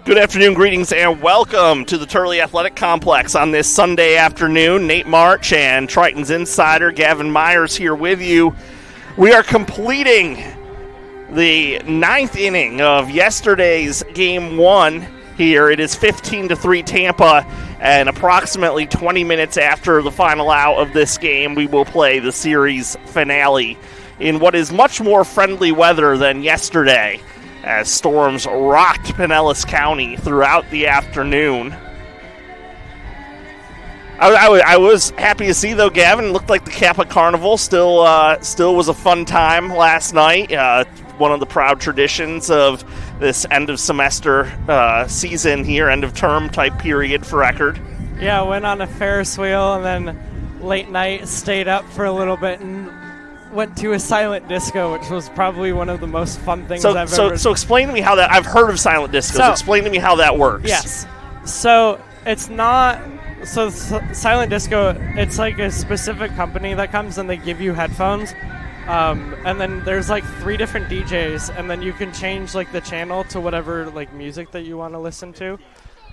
Good afternoon, greetings, and welcome to the Turley Athletic Complex on this Sunday afternoon. Nate March and Triton's insider Gavin Myers here with you. We are completing the ninth inning of yesterday's Game 1 here. It is 15-3 Tampa, and approximately 20 minutes after the final out of this game, we will play the series finale in what is much more friendly weather than yesterday, as storms rocked Pinellas County throughout the afternoon. I was happy to see, though, Gavin. It looked like the Kappa Carnival still was a fun time last night. One of the proud traditions of this end of semester season here, end of term type period for Eckerd. Yeah, went on a Ferris wheel and then late night stayed up for a little bit and went to a silent disco, which was probably one of the most fun things I've ever. So explain to me how that. I've heard of silent discos. Explain to me how that works. Yes. So it's not. So silent disco, it's like a specific company that comes and they give you headphones, and then there's like 3 different DJs, and then you can change like the channel to whatever like music that you want to listen to.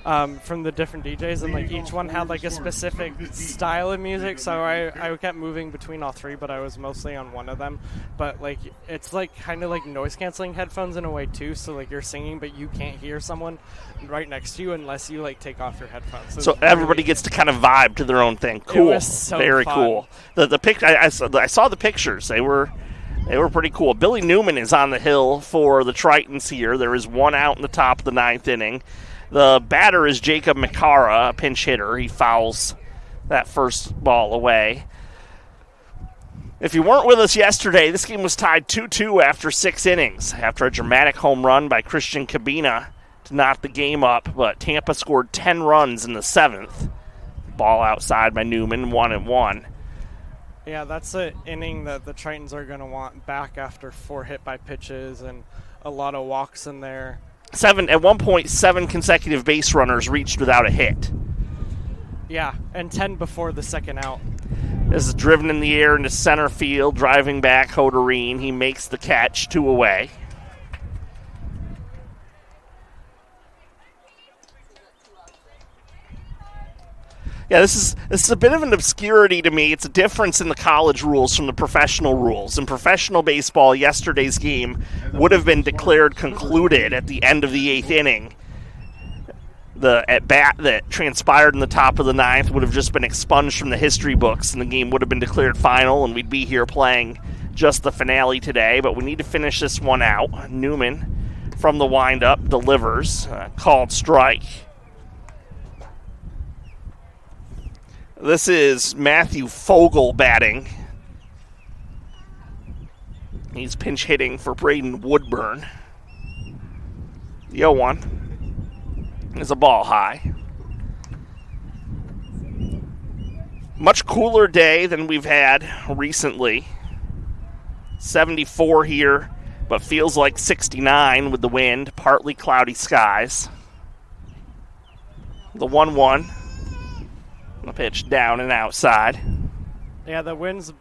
From the different DJs, and like each one had like a specific style of music, so I kept moving between all 3, but I was mostly on one of them. But like it's like kind of like noise canceling headphones in a way too, so like you're singing but you can't hear someone right next to you unless you like take off your headphones. So everybody gets to kind of vibe to their own thing. Cool. It was so very fun. Cool. The pic I saw the pictures. They were pretty cool. Billy Newman is on the hill for the Tritons here. There is one out in the top of the 9th inning. The batter is Jacob McCara, a pinch hitter. He fouls that first ball away. If you weren't with us yesterday, this game was tied 2-2 after 6 innings, after a dramatic home run by Christian Cabina to knock the game up, but Tampa scored 10 runs in the 7th. Ball outside by Newman, 1-1. Yeah, that's an inning that the Tritons are going to want back after 4 hit by pitches and a lot of walks in there. At one point, 7 consecutive base runners reached without a hit. Yeah, and 10 before the second out. This is driven in the air into center field, driving back Hoderine. He makes the catch, 2 away. Yeah, this is a bit of an obscurity to me. It's a difference in the college rules from the professional rules. In professional baseball, yesterday's game would have been declared concluded at the end of the 8th inning. The at-bat that transpired in the top of the 9th would have just been expunged from the history books, and the game would have been declared final, and we'd be here playing just the finale today. But we need to finish this one out. Newman, from the windup, delivers. Called strike. This is Matthew Fogel batting. He's pinch hitting for Braden Woodburn. The 0-1 is a ball high. Much cooler day than we've had recently. 74 here, but feels like 69 with the wind, partly cloudy skies. The 1-1. The pitch down and outside. Yeah, the wind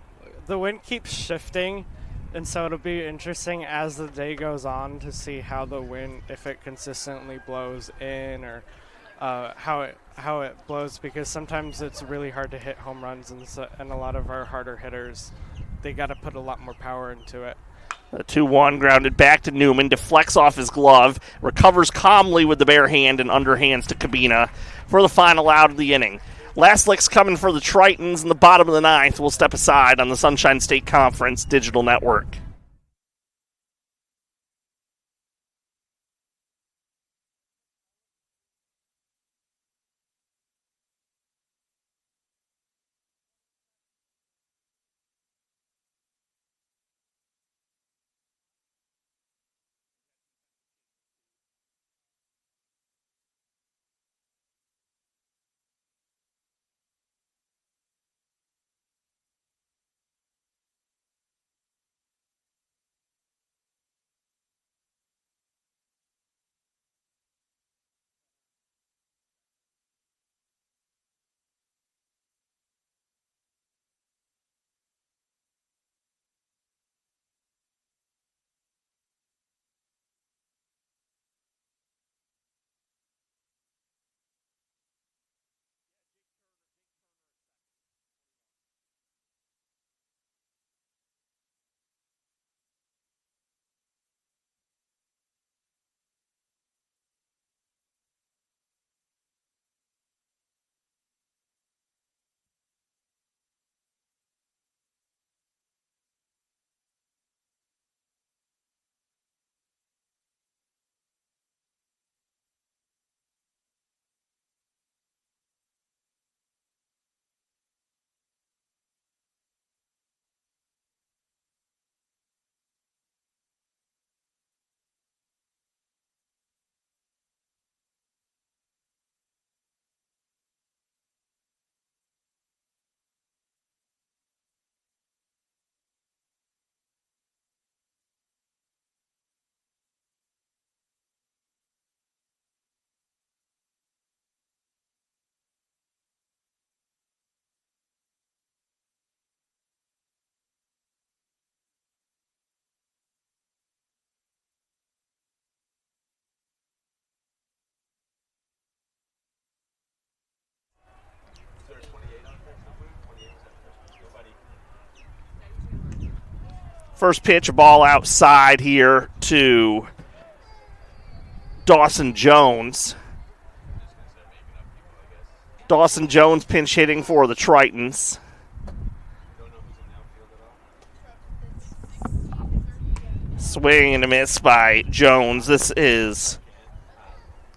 keeps shifting, and so it'll be interesting as the day goes on to see how the wind, if it consistently blows in or how it blows, because sometimes it's really hard to hit home runs, and a lot of our harder hitters, they got to put a lot more power into it. The 2-1 grounded back to Newman, deflects off his glove, recovers calmly with the bare hand and underhands to Cabina for the final out of the inning. Last lick's coming for the Tritons in the bottom of the 9th. We'll step aside on the Sunshine State Conference Digital Network. First pitch, a ball outside here to Dawson Jones. Dawson Jones pinch hitting for the Tritons. Swing and a miss by Jones. This is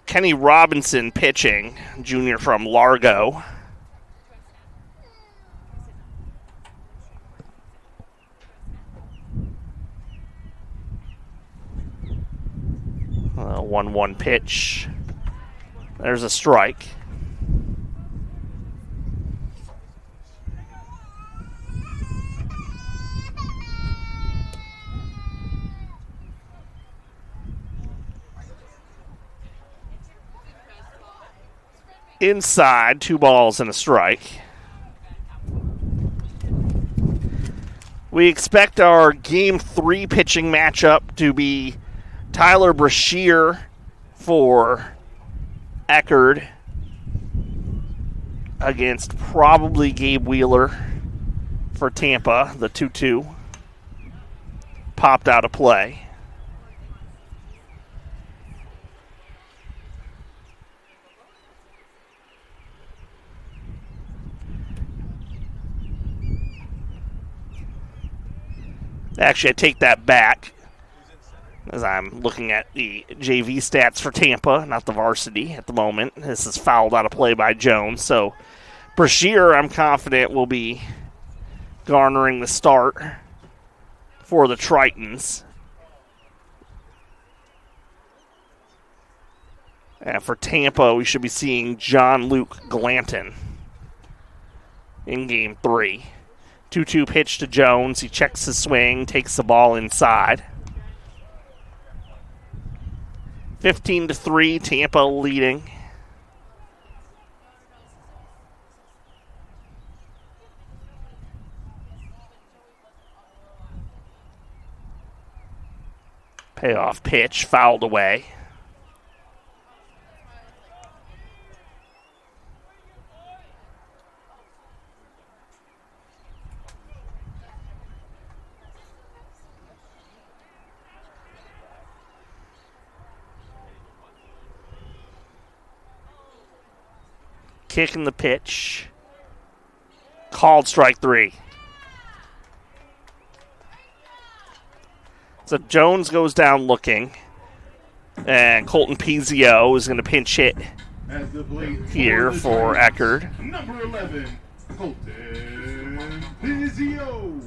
Kenny Robinson pitching, junior from Largo. A 1-1 pitch. There's a strike. Inside, 2 balls and a strike. We expect our Game 3 pitching matchup to be Tyler Brashear for Eckerd against probably Gabe Wheeler for Tampa. The 2-2 popped out of play. Actually, I take that back as I'm looking at the JV stats for Tampa, not the varsity at the moment. This is fouled out of play by Jones. So Brashear, I'm confident, will be garnering the start for the Tritons. And for Tampa, we should be seeing John Luke Glanton in Game 3. 2-2 pitch to Jones. He checks his swing, takes the ball inside. 15-3, Tampa leading. Payoff pitch, fouled away. Kicking the pitch. Called strike 3. So Jones goes down looking. And Colton Pizio is going to pinch hit here for Eckerd. Number 11, Colton Pizio.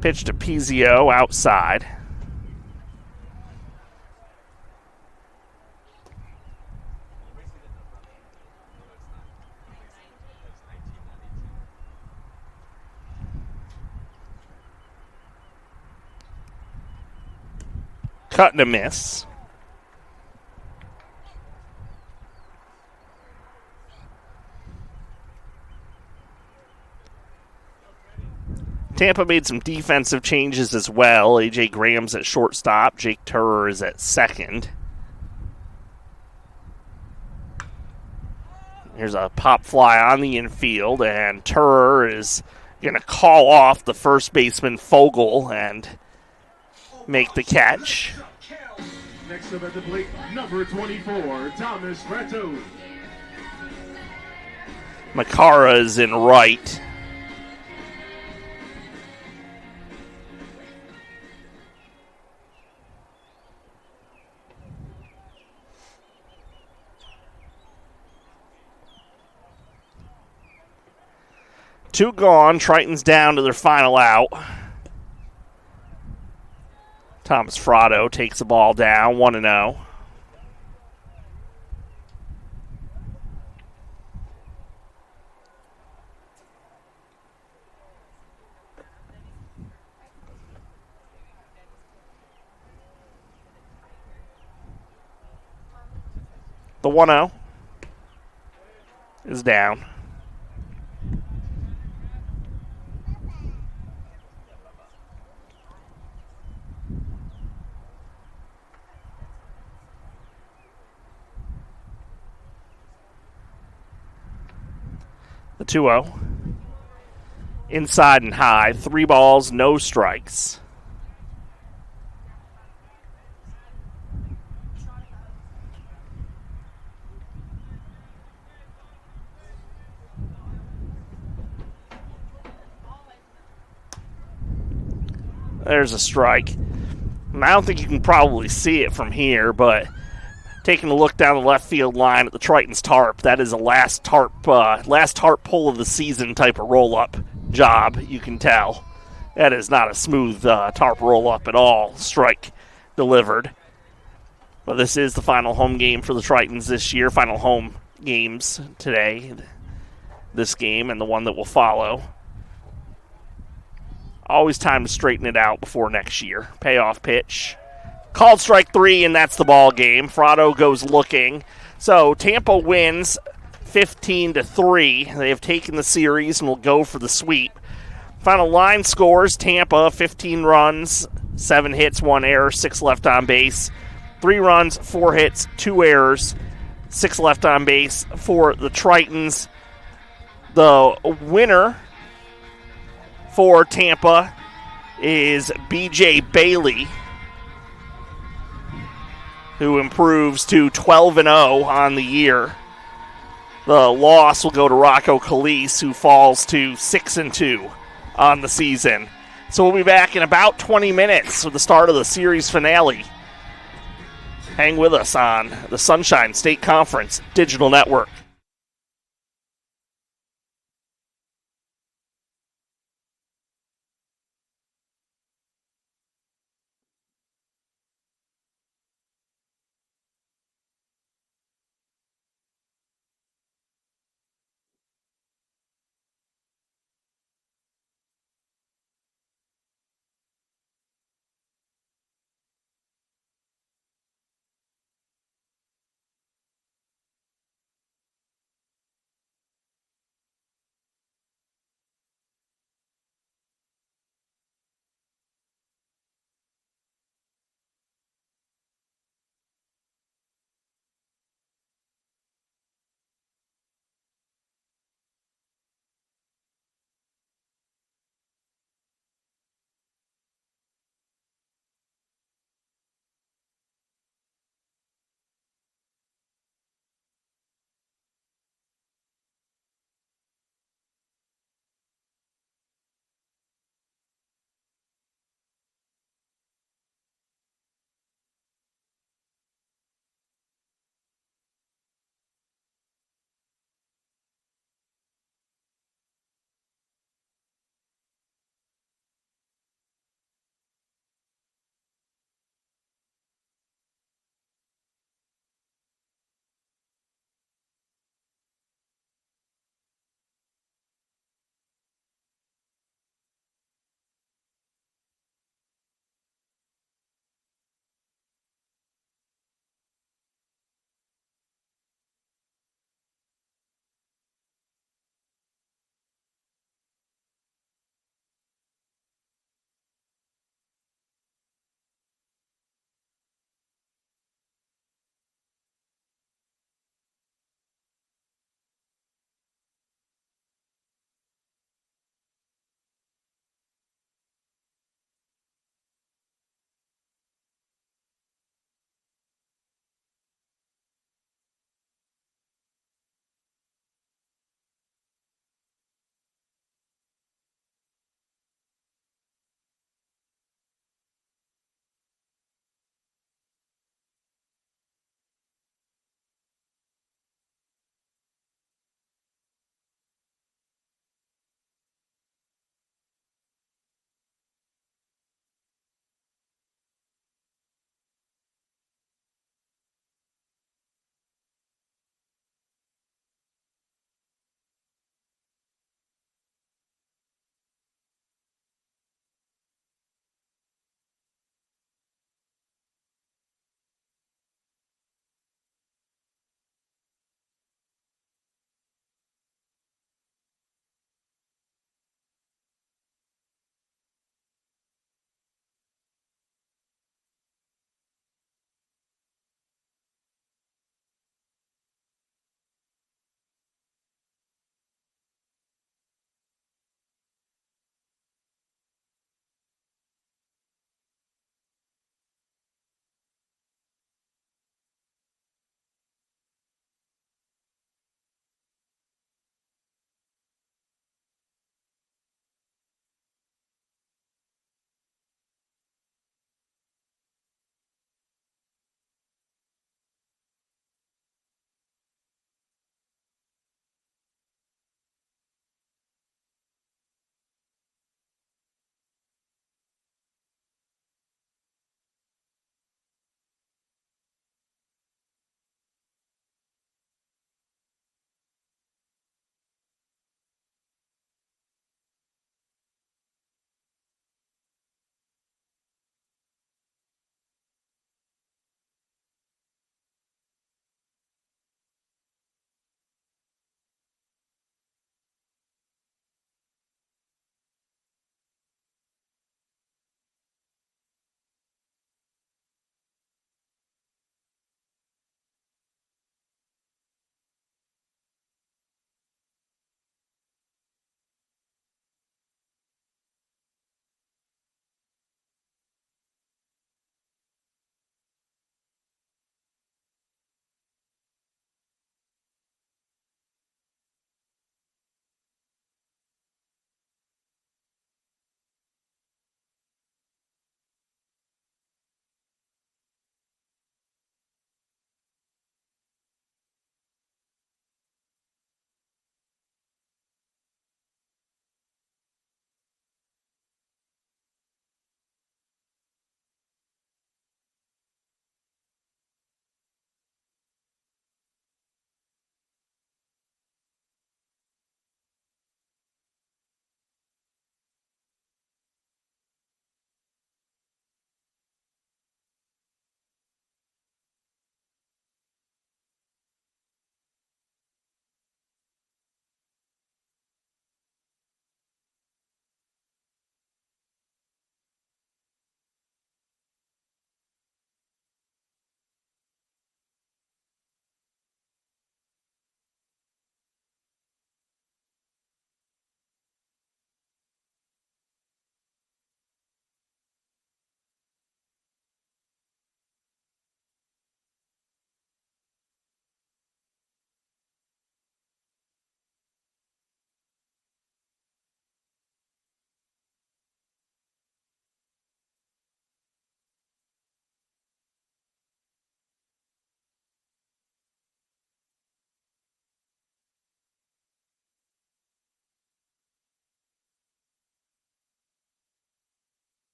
Pitch to Pizio outside. Cut and a miss. Tampa made some defensive changes as well. A.J. Graham's at shortstop. Jake Turrer is at second. Here's a pop fly on the infield, and Turrer is going to call off the first baseman Fogel and make the catch. Next up at the plate, number 24, Thomas Ratto. Makara is in right. Two gone. Tritons down to their final out. Thomas Fratto takes the ball down, 1-0. The 1-0 is down. The 2-0. Inside and high. 3 balls, no strikes. There's a strike. And I don't think you can probably see it from here, but taking a look down the left field line at the Triton's tarp, that is a last tarp pull of the season type of roll-up job, you can tell. That is not a smooth tarp roll-up at all. Strike delivered. But this is the final home game for the Tritons this year. Final home games today. This game and the one that will follow. Always time to straighten it out before next year. Payoff pitch. Called strike 3, and that's the ball game. Frado goes looking. So Tampa wins 15-3. They have taken the series and will go for the sweep. Final line scores: Tampa 15 runs, 7 hits, 1 error, 6 left on base. 3 runs, 4 hits, 2 errors, 6 left on base for the Tritons. The winner for Tampa is B.J. Bailey, who improves to 12-0 on the year. The loss will go to Rocco Calise, who falls to 6-2 on the season. So we'll be back in about 20 minutes for the start of the series finale. Hang with us on the Sunshine State Conference Digital Network.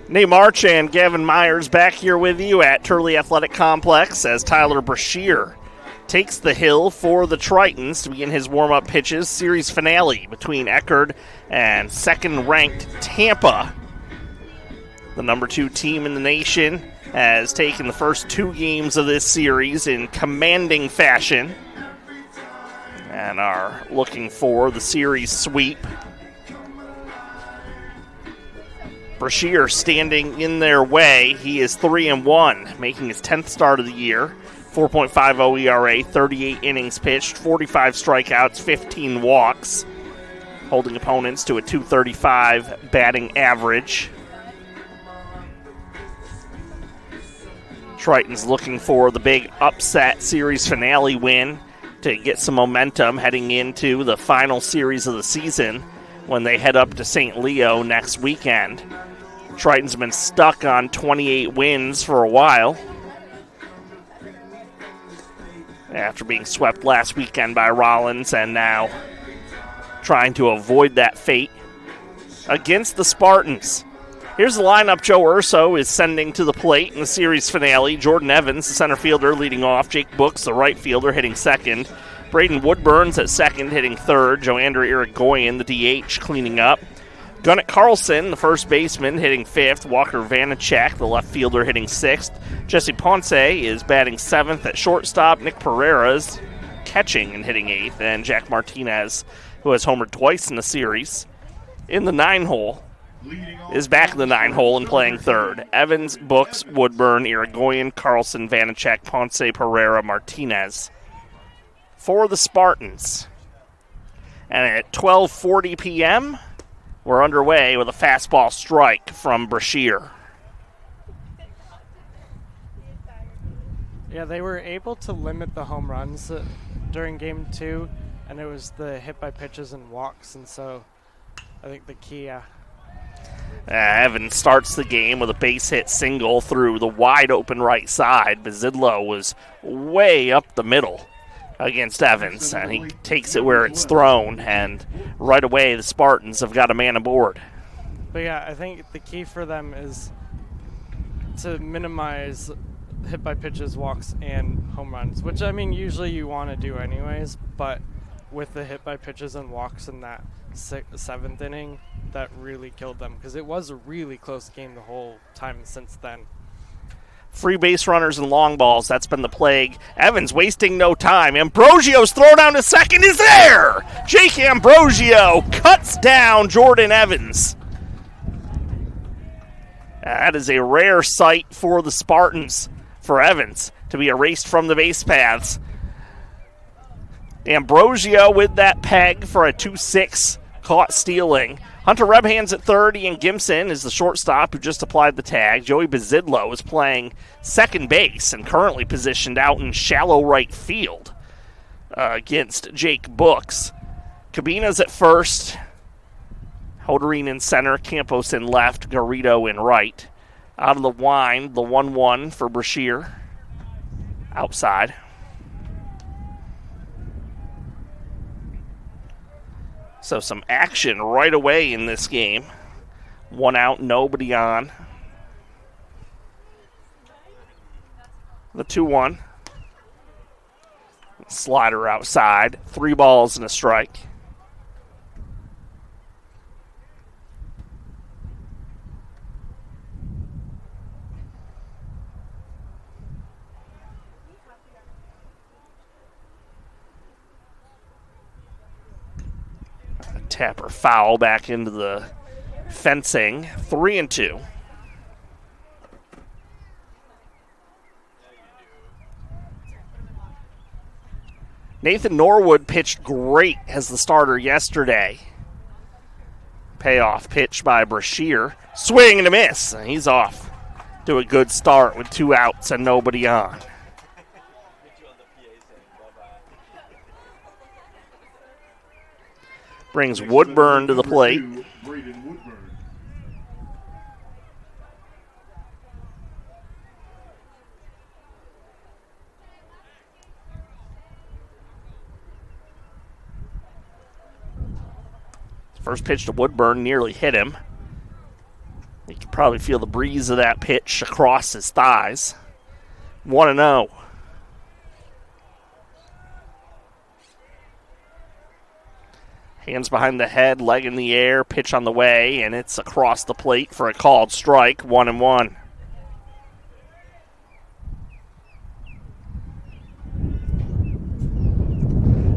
Nate March and Gavin Myers back here with you at Turley Athletic Complex as Tyler Brashear takes the hill for the Tritons to begin his warm-up pitches. Series finale between Eckerd and second-ranked Tampa. The number 2 team in the nation has taken the first 2 games of this series in commanding fashion and are looking for the series sweep. Brashear standing in their way. He is 3-1, making his 10th start of the year. 4.50 ERA, 38 innings pitched, 45 strikeouts, 15 walks, holding opponents to a .235 batting average. Tritons looking for the big upset series finale win to get some momentum heading into the final series of the season when they head up to St. Leo next weekend. Tritons have been stuck on 28 wins for a while after being swept last weekend by Rollins and now trying to avoid that fate against the Spartans. Here's the lineup Joe Urso is sending to the plate in the series finale. Jordan Evans, the center fielder, leading off. Jake Books, the right fielder, hitting second. Braden Woodburns at second, hitting third. Joandre Irigoyen, the DH, cleaning up. Gunnett Carlson, the first baseman, hitting fifth. Walker Vanacek, the left fielder, hitting sixth. Jesse Ponce is batting seventh at shortstop. Nick Pereira's catching and hitting eighth. And Jack Martinez, who has homered twice in the series, in the 9-hole, is back in the 9-hole and playing third. Evans, Books, Woodburn, Irigoyen, Carlson, Vanacek, Ponce, Pereira, Martinez for the Spartans. And at 12:40 p.m., we're underway with a fastball strike from Brashear. Yeah, they were able to limit the home runs during Game 2, and it was the hit by pitches and walks, and so I think the key... Evans starts the game with a base hit single through the wide open right side. Bazidlo was way up the middle against Evans, and he takes it where it's thrown, and right away the Spartans have got a man aboard. But yeah, I think the key for them is to minimize hit by pitches, walks, and home runs, which I mean usually you want to do anyways, but with the hit by pitches and walks in that seventh inning, that really killed them because it was a really close game the whole time since then. Free base runners and long balls, that's been the plague. Evans wasting no time. Ambrosio's throw down to second is there! Jake Ambrosio cuts down Jordan Evans. That is a rare sight for the Spartans, for Evans to be erased from the base paths. Ambrosio with that peg for a 2-6, caught stealing. Hunter Rebhands at third. Ian Gimson is the shortstop who just applied the tag. Joey Bazidlo is playing second base and currently positioned out in shallow right field against Jake Books. Cabina's at first. Hoderine in center. Campos in left. Garrido in right. Out of the wind, the 1-1 for Brashear. Outside. So some action right away in this game. 1 out, nobody on. The 2-1. Slider outside. 3 balls and a strike. Tapper foul back into the fencing. 3-2. Nathan Norwood pitched great as the starter yesterday. Payoff pitch by Brashear. Swing and a miss. He's off to a good start with 2 outs and nobody on. Brings Woodburn to the plate. First pitch to Woodburn nearly hit him. Probably feel the breeze of that pitch across his thighs. 1-0. Hands behind the head, leg in the air, pitch on the way, and it's across the plate for a called strike, 1-1.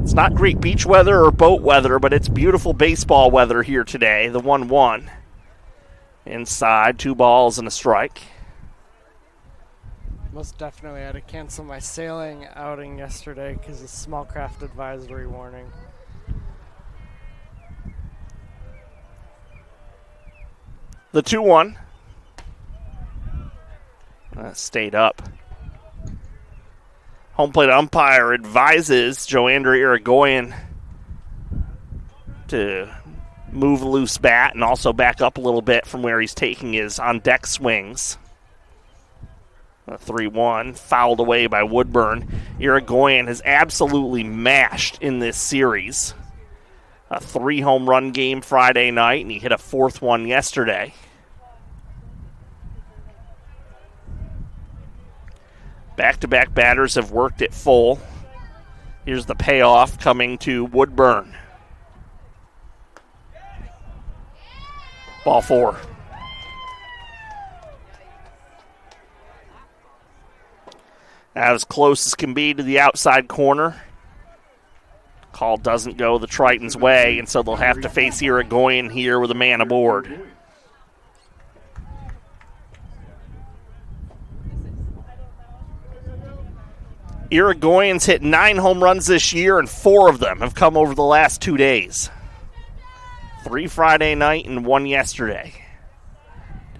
It's not great beach weather or boat weather, but it's beautiful baseball weather here today, the 1-1. Inside, 2 balls and a strike. Most definitely had to cancel my sailing outing yesterday because of small craft advisory warning. The 2-1. Stayed up. Home plate umpire advises Joandre Irigoyen to move a loose bat and also back up a little bit from where he's taking his on-deck swings. A 3-1, fouled away by Woodburn. Irigoyen has absolutely mashed in this series. A 3-home-run game Friday night, and he hit a 4th one yesterday. Back-to-back batters have worked it full. Here's the payoff coming to Woodburn. Ball 4. As close as can be to the outside corner. Call doesn't go the Tritons' way, and so they'll have to face Irigoyen here with a man aboard. Irigoyen's hit 9 home runs this year, and 4 of them have come over the last 2 days. 3 Friday night and 1 yesterday.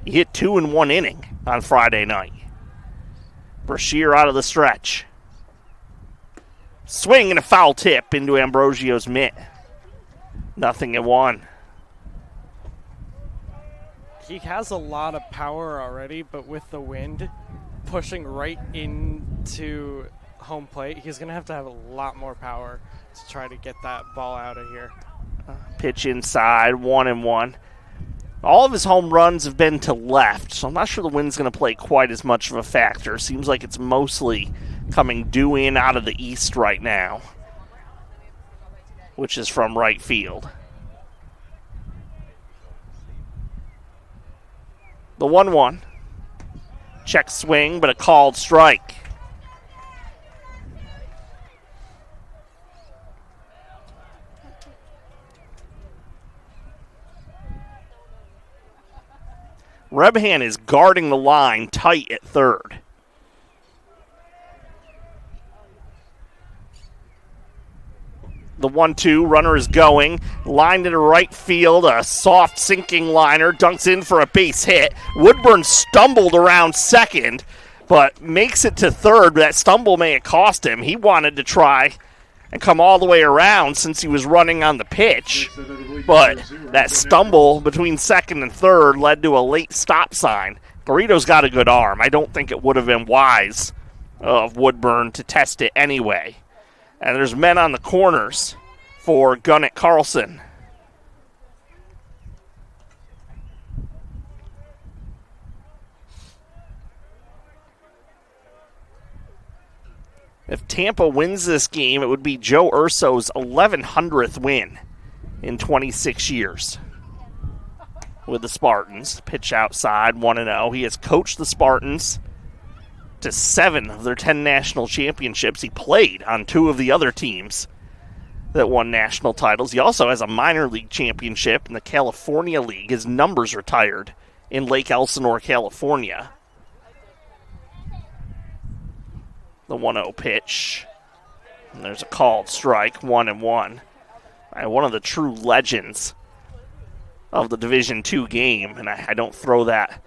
He hit 2 in 1 inning on Friday night. Brashear out of the stretch. Swing and a foul tip into Ambrosio's mitt. 0-1. He has a lot of power already, but with the wind pushing right into home plate, he's going to have a lot more power to try to get that ball out of here. Pitch inside, 1-1. All of his home runs have been to left, so I'm not sure the wind's going to play quite as much of a factor. Seems like it's mostly coming due in out of the east right now, which is from right field. The 1-1. Check swing, but a called strike. Rebhan is guarding the line tight at third. The 1-2, runner is going. Lined into right field, a soft sinking liner. Dunks in for a base hit. Woodburn stumbled around second, but makes it to third. That stumble may have cost him. He wanted to try and come all the way around since he was running on the pitch. But that stumble between second and third led to a late stop sign. Garrido's got a good arm. I don't think it would have been wise of Woodburn to test it anyway. And there's men on the corners for Gunnett Carlson. If Tampa wins this game, it would be Joe Urso's 1100th win in 26 years with the Spartans. Pitch outside, 1-0. He has coached the Spartans to 7 of their 10 national championships. He played on 2 of the other teams that won national titles. He also has a minor league championship in the California League. His number's retired in Lake Elsinore, California. The 1-0 pitch. And there's a called strike, 1-1. One of the true legends of the Division II game, and I don't throw that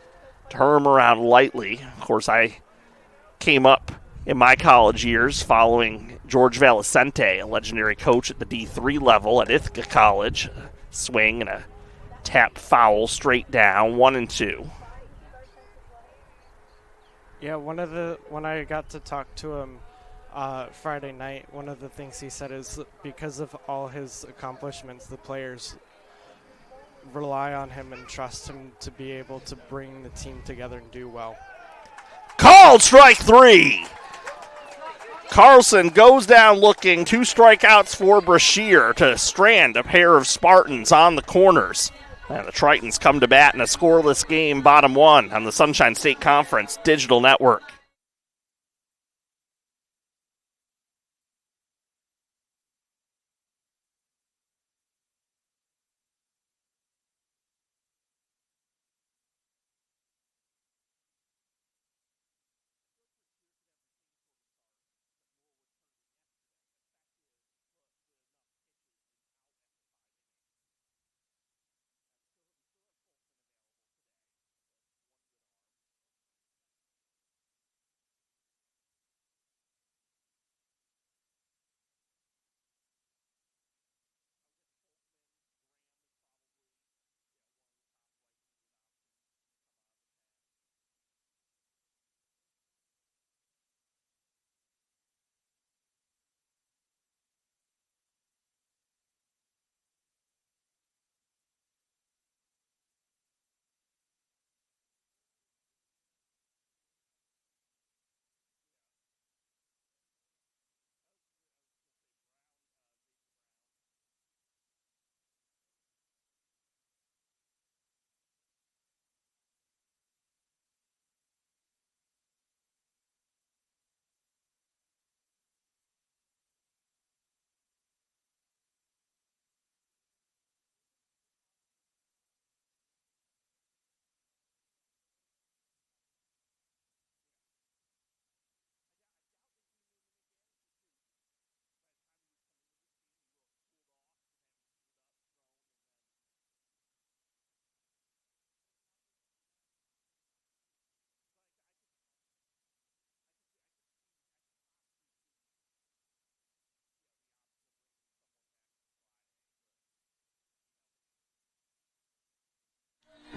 term around lightly. Of course, I came up in my college years following George Valicente, a legendary coach at the D3 level at Ithaca College. Swing and a tapped foul straight down, 1-2. Yeah, when I got to talk to him Friday night, one of the things he said is because of all his accomplishments, the players rely on him and trust him to be able to bring the team together and do well. Called strike 3. Carlson goes down looking. 2 strikeouts for Brashear to strand a pair of Spartans on the corners. And the Tritons come to bat in a scoreless game, bottom 1 on the Sunshine State Conference Digital Network.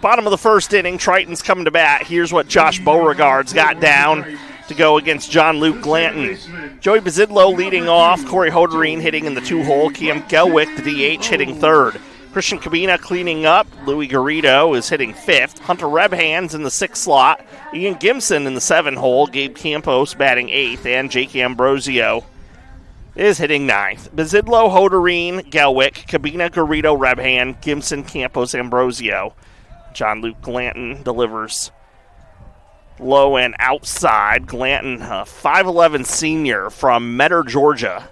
Bottom of the first inning, Tritons coming to bat. Here's what Josh Beauregard's got down to go against John Luke Glanton. Joey Bazidlo leading off. Corey Hoderine hitting in the 2-hole. Cam Gelwick, the DH, hitting third. Christian Cabina cleaning up. Louis Garrido is hitting fifth. Hunter Rebhands in the 6th slot. Ian Gimson in the 7-hole. Gabe Campos batting 8th. And Jake Ambrosio is hitting 9th. Bazidlo, Hoderine, Gelwick, Cabina, Garrido, Rebhand, Gimson, Campos, Ambrosio. John Luke Glanton delivers low and outside. Glanton, a 5'11 senior from Metter, Georgia.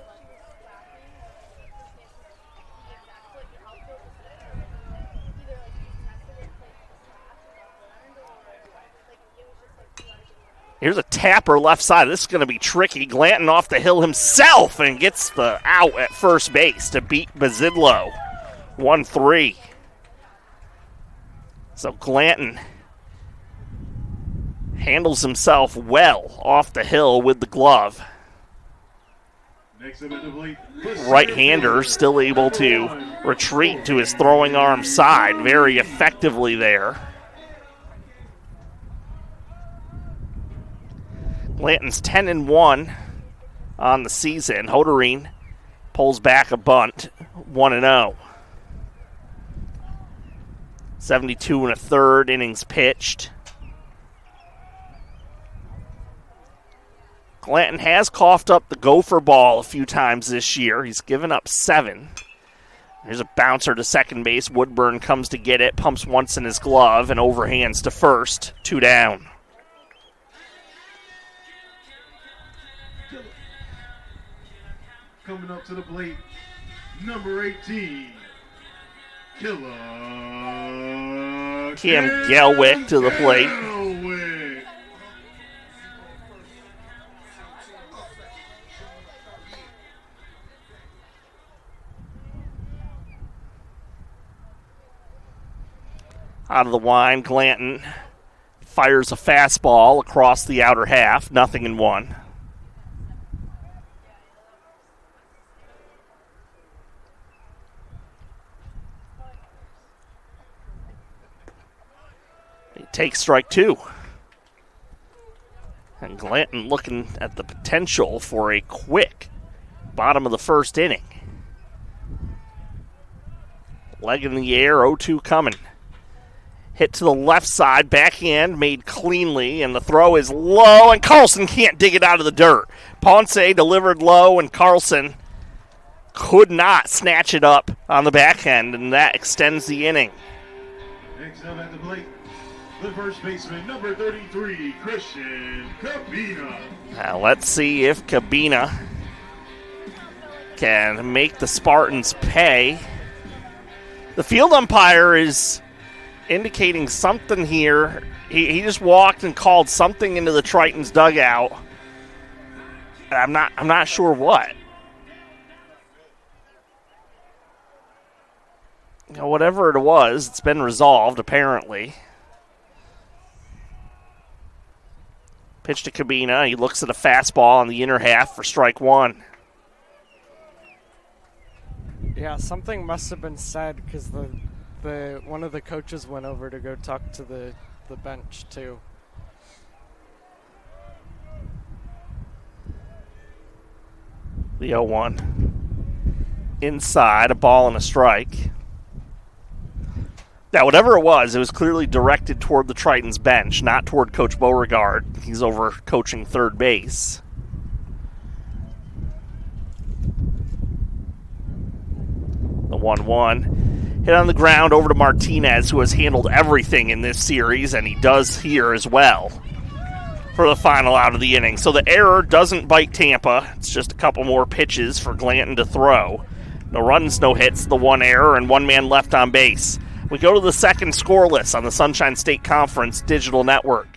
Here's a tapper left side. This is going to be tricky. Glanton off the hill himself and gets the out at first base to beat Bazidlo. 1-3. So Glanton handles himself well off the hill with the glove. Right-hander still able to retreat to his throwing arm side very effectively there. Glanton's 10-1 on the season. Hoderine pulls back a bunt, 1-0. 72 1/3 innings pitched. Glanton has coughed up the gopher ball a few times this year. He's given up 7. There's a bouncer to second base. Woodburn comes to get it, pumps once in his glove, and overhands to first. 2 down. Coming up to the plate, number 18, Killer Cam Gelwick to the plate. Gelwick. Out of the line, Glanton fires a fastball across the outer half, 0-1. He takes strike 2. And Glanton looking at the potential for a quick bottom of the first inning. Leg in the air, 0-2 coming. Hit to the left side, backhand made cleanly, and the throw is low, and Carlson can't dig it out of the dirt. Ponce delivered low, and Carlson could not snatch it up on the backhand, and that extends the inning. Next up at the plate, the first baseman, number 33, Christian Cabina. Now let's see if Cabina can make the Spartans pay. The field umpire is indicating something here. He just walked and called something into the Tritons dugout. And I'm not sure what. You know, whatever it was, it's been resolved apparently. Pitch to Cabina. He looks at a fastball on the inner half for strike one. Yeah, something must have been said because the one of the coaches went over to go talk to the bench too. The 0-1. Inside, a ball and a strike. Now, whatever it was clearly directed toward the Tritons bench, not toward Coach Beauregard. He's over coaching third base. The 1-1. Hit on the ground over to Martinez, who has handled everything in this series, and he does here as well for the final out of the inning. So the error doesn't bite Tampa. It's just a couple more pitches for Glanton to throw. No runs, no hits, the one error, and one man left on base. We go to the second scoreless on the Sunshine State Conference Digital Network.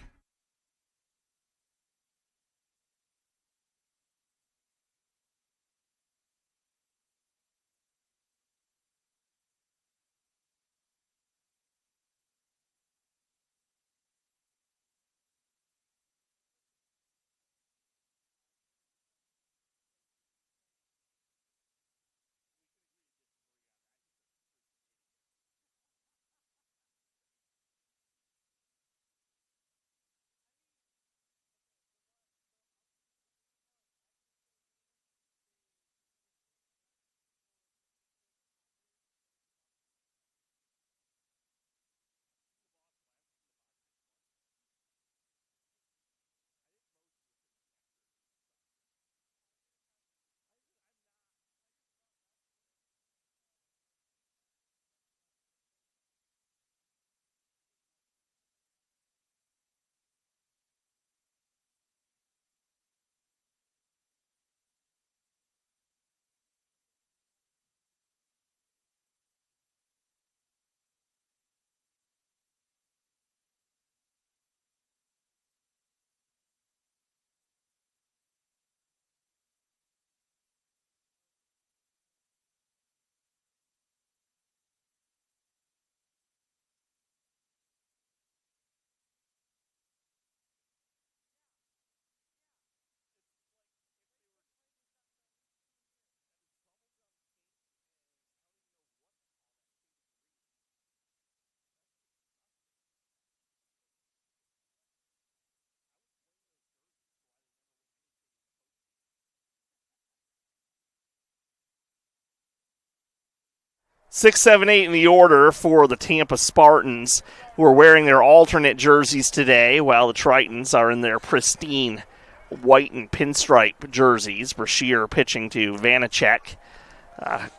Six, seven, eight in the order for the Tampa Spartans, who are wearing their alternate jerseys today, while the Tritons are in their pristine white and pinstripe jerseys. Brashear pitching to Vanacek.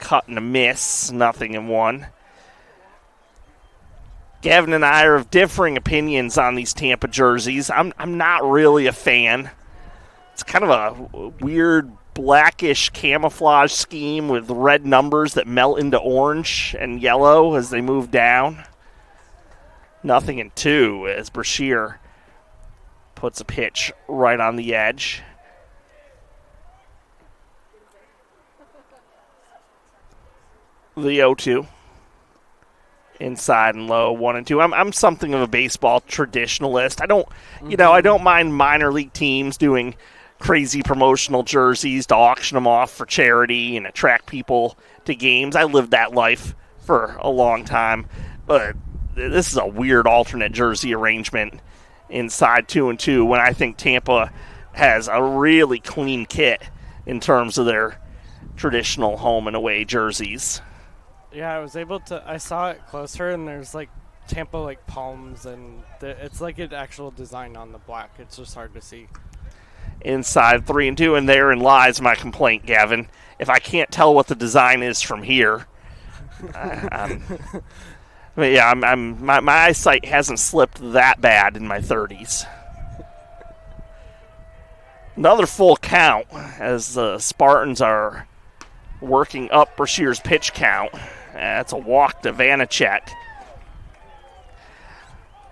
Cut and a miss, nothing in one. Gavin and I are of differing opinions on these Tampa jerseys. I'm not really a fan. It's kind of a weird blackish camouflage scheme with red numbers that melt into orange and yellow as they move down. Nothing in two as Brashear puts a pitch right on the edge. The 0-2. Inside and low, 1 and 2. I'm something of a baseball traditionalist. I don't mind minor league teams doing crazy promotional jerseys to auction them off for charity and attract people to games. I lived that life for a long time, but this is a weird alternate jersey arrangement inside 2 and 2 when I think Tampa has a really clean kit in terms of their traditional home and away jerseys. Yeah, I was able to. I saw it closer, and there's like Tampa like palms, and it's like an actual design on the black. It's just hard to see. Inside 3-2, and therein lies my complaint, Gavin. If I can't tell what the design is from here, my eyesight hasn't slipped that bad in my 30s. Another full count as the Spartans are working up Brashear's pitch count. That's a walk to Vanacek.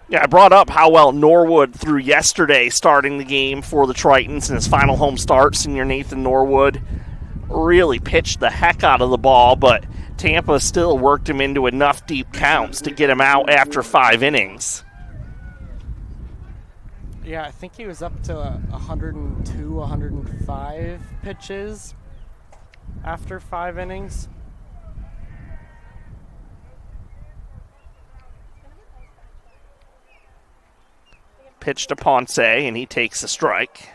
Yeah, I brought up how well Norwood threw yesterday starting the game for the Tritons in his final home start. Senior Nathan Norwood really pitched the heck out of the ball, but Tampa still worked him into enough deep counts to get him out after 5 innings. Yeah, I think he was up to 102, 105 pitches after 5 innings. Pitch to Ponce, and he takes a strike.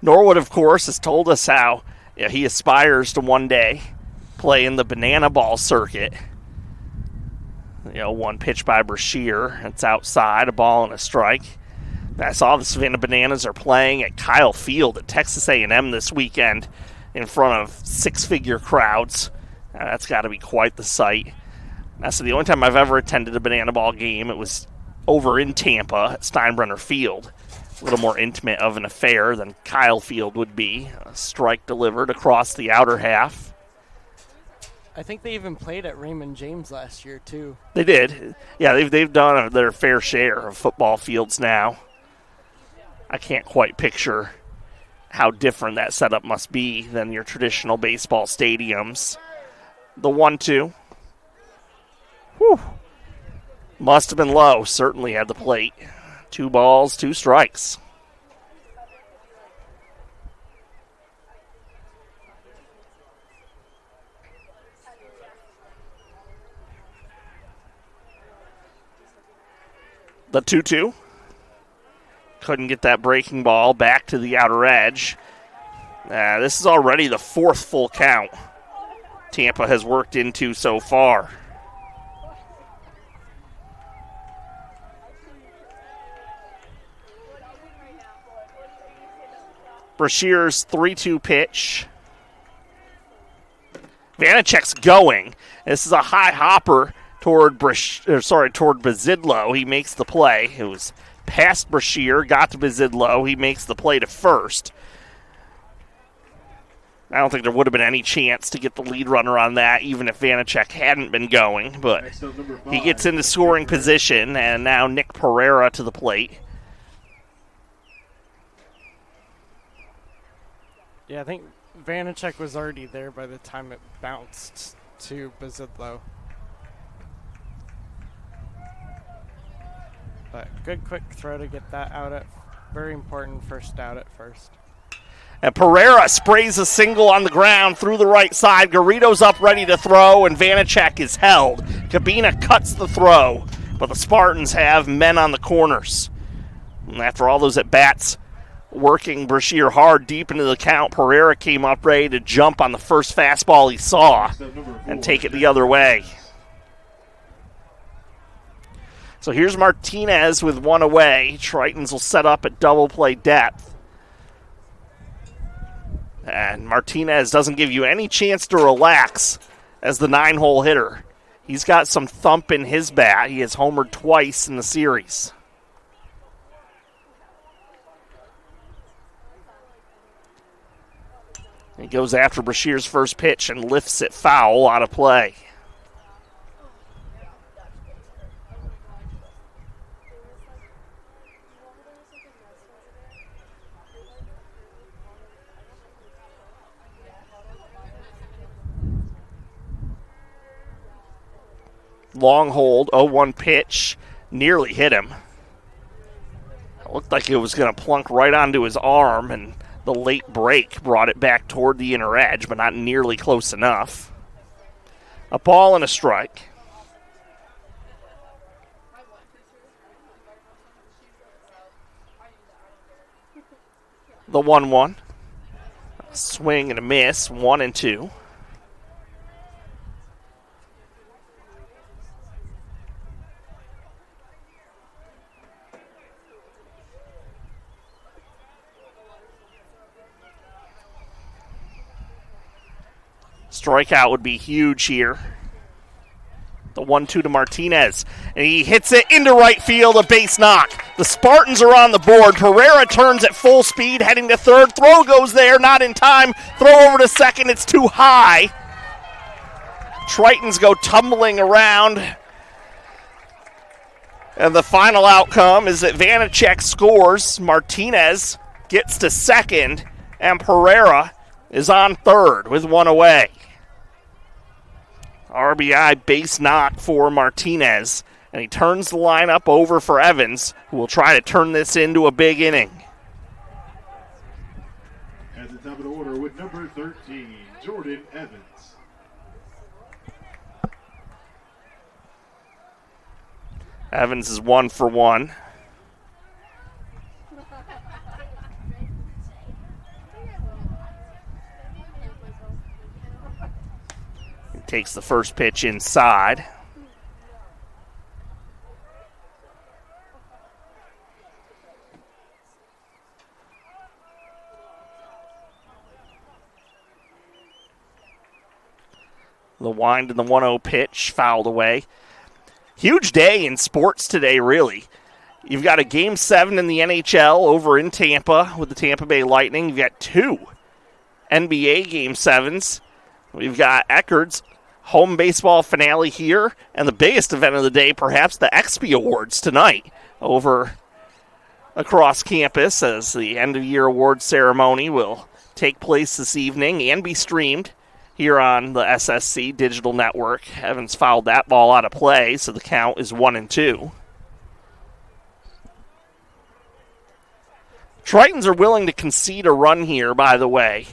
Norwood, of course, has told us how he aspires to one day play in the banana ball circuit. One pitch by Brashear. It's outside, a ball and a strike. I saw the Savannah Bananas are playing at Kyle Field at Texas A&M this weekend in front of 6-figure crowds. That's got to be quite the sight. So the only time I've ever attended a banana ball game, it was over in Tampa at Steinbrenner Field. A little more intimate of an affair than Kyle Field would be. A strike delivered across the outer half. I think they even played at Raymond James last year, too. They did. Yeah, they've done their fair share of football fields now. I can't quite picture how different that setup must be than your traditional baseball stadiums. The 1-2. Whew. Must have been low. Certainly had the plate. 2 balls, 2 strikes. The 2-2. Couldn't get that breaking ball back to the outer edge. This is already the 4th full count Tampa has worked into so far. Brashear's 3-2 pitch. Vanacek's going. This is a high hopper toward Bazidlo. He makes the play. It was past Brashear, got to Bazidlo. He makes the play to first. I don't think there would have been any chance to get the lead runner on that, even if Vanacek hadn't been going. But he gets into scoring position, and now Nick Pereira to the plate. Yeah, I think Vanacek was already there by the time it bounced to Bazidlo. But good quick throw to get that out at very important first out at first. And Pereira sprays a single on the ground through the right side. Garrido's up ready to throw, and Vanacek is held. Cabina cuts the throw, but the Spartans have men on the corners. And after all those at-bats working Brashear hard deep into the count, Pereira came up ready to jump on the first fastball he saw and take it the other way. So here's Martinez with 1 away. Tritons will set up at double play depth. And Martinez doesn't give you any chance to relax as the 9-hole hitter. He's got some thump in his bat. He has homered twice in the series. He goes after Brashear's first pitch and lifts it foul out of play. Long hold, 0-1 pitch, nearly hit him. It looked like it was going to plunk right onto his arm, and the late break brought it back toward the inner edge, but not nearly close enough. A ball and a strike. The 1-1. Swing and a miss, 1-2. Strikeout would be huge here. The 1-2 to Martinez. And he hits it into right field, a base knock. The Spartans are on the board. Pereira turns at full speed, heading to third. Throw goes there, not in time. Throw over to second, it's too high. Tritons go tumbling around. And the final outcome is that Vanacek scores. Martinez gets to second, and Pereira is on third with one away. RBI base knock for Martinez, and he turns the lineup over for Evans, who will try to turn this into a big inning. At the top of the order with number 13, Jordan Evans. Evans is 1 for 1. Takes the first pitch inside. The wind and the 1-0 pitch fouled away. Huge day in sports today, really. You've got a Game 7 in the NHL over in Tampa with the Tampa Bay Lightning. You've got 2 NBA Game 7s. We've got Eckerd's home baseball finale here, and the biggest event of the day, perhaps the XP Awards tonight over across campus, as the end-of-year awards ceremony will take place this evening and be streamed here on the SSC Digital Network. Evans fouled that ball out of play, so the count is 1-2. Tritons are willing to concede a run here, by the way,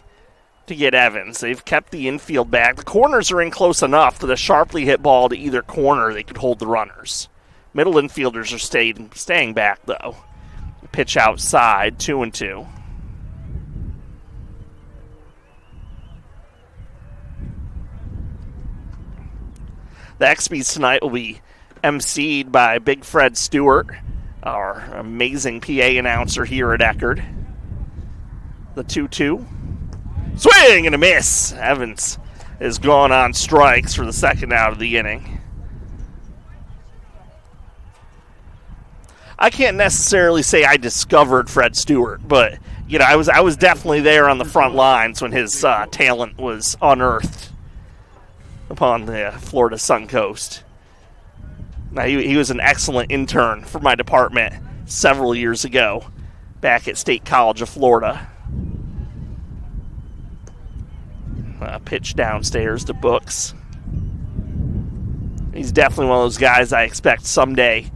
to get Evans. They've kept the infield back. The corners are in close enough that a sharply hit ball to either corner, they could hold the runners. Middle infielders are staying back, though. Pitch outside, 2-2. The XBs tonight will be emceed by Big Fred Stewart, our amazing PA announcer here at Eckerd. The 2-2. Swing and a miss. Evans has gone on strikes for the second out of the inning. I can't necessarily say I discovered Fred Stewart, but I was definitely there on the front lines when his talent was unearthed upon the Florida Suncoast. Now he was an excellent intern for my department several years ago, back at State College of Florida. Pitch downstairs to Books. He's definitely one of those guys I expect someday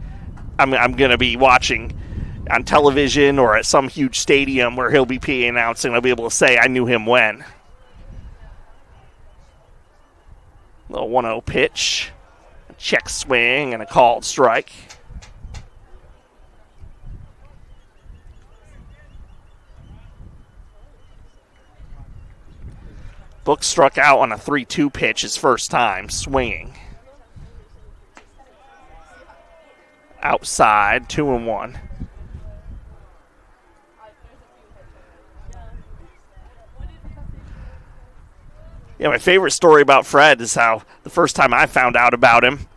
I'm going to be watching on television or at some huge stadium where he'll be PA announcing. I'll be able to say I knew him when. Little 1-0 pitch, a check swing, and a called strike. Book struck out on a 3-2 pitch his first time, swinging. Outside, 2-1. Yeah, my favorite story about Fred is how the first time I found out about him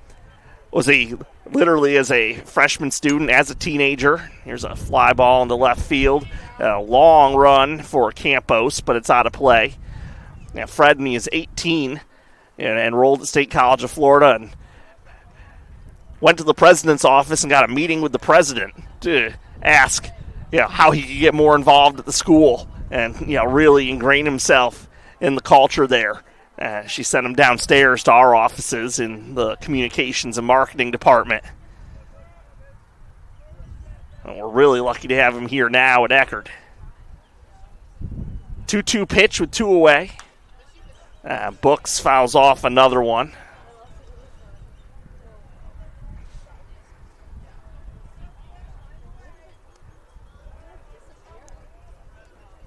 was he literally as a freshman student, as a teenager. Here's a fly ball into left field. A long run for Campos, but it's out of play. Yeah, Fred, when he was 18, enrolled at State College of Florida and went to the president's office and got a meeting with the president to ask, how he could get more involved at the school and, really ingrain himself in the culture there. She sent him downstairs to our offices in the communications and marketing department. And we're really lucky to have him here now at Eckerd. 2-2 pitch with 2 away. Books fouls off another one.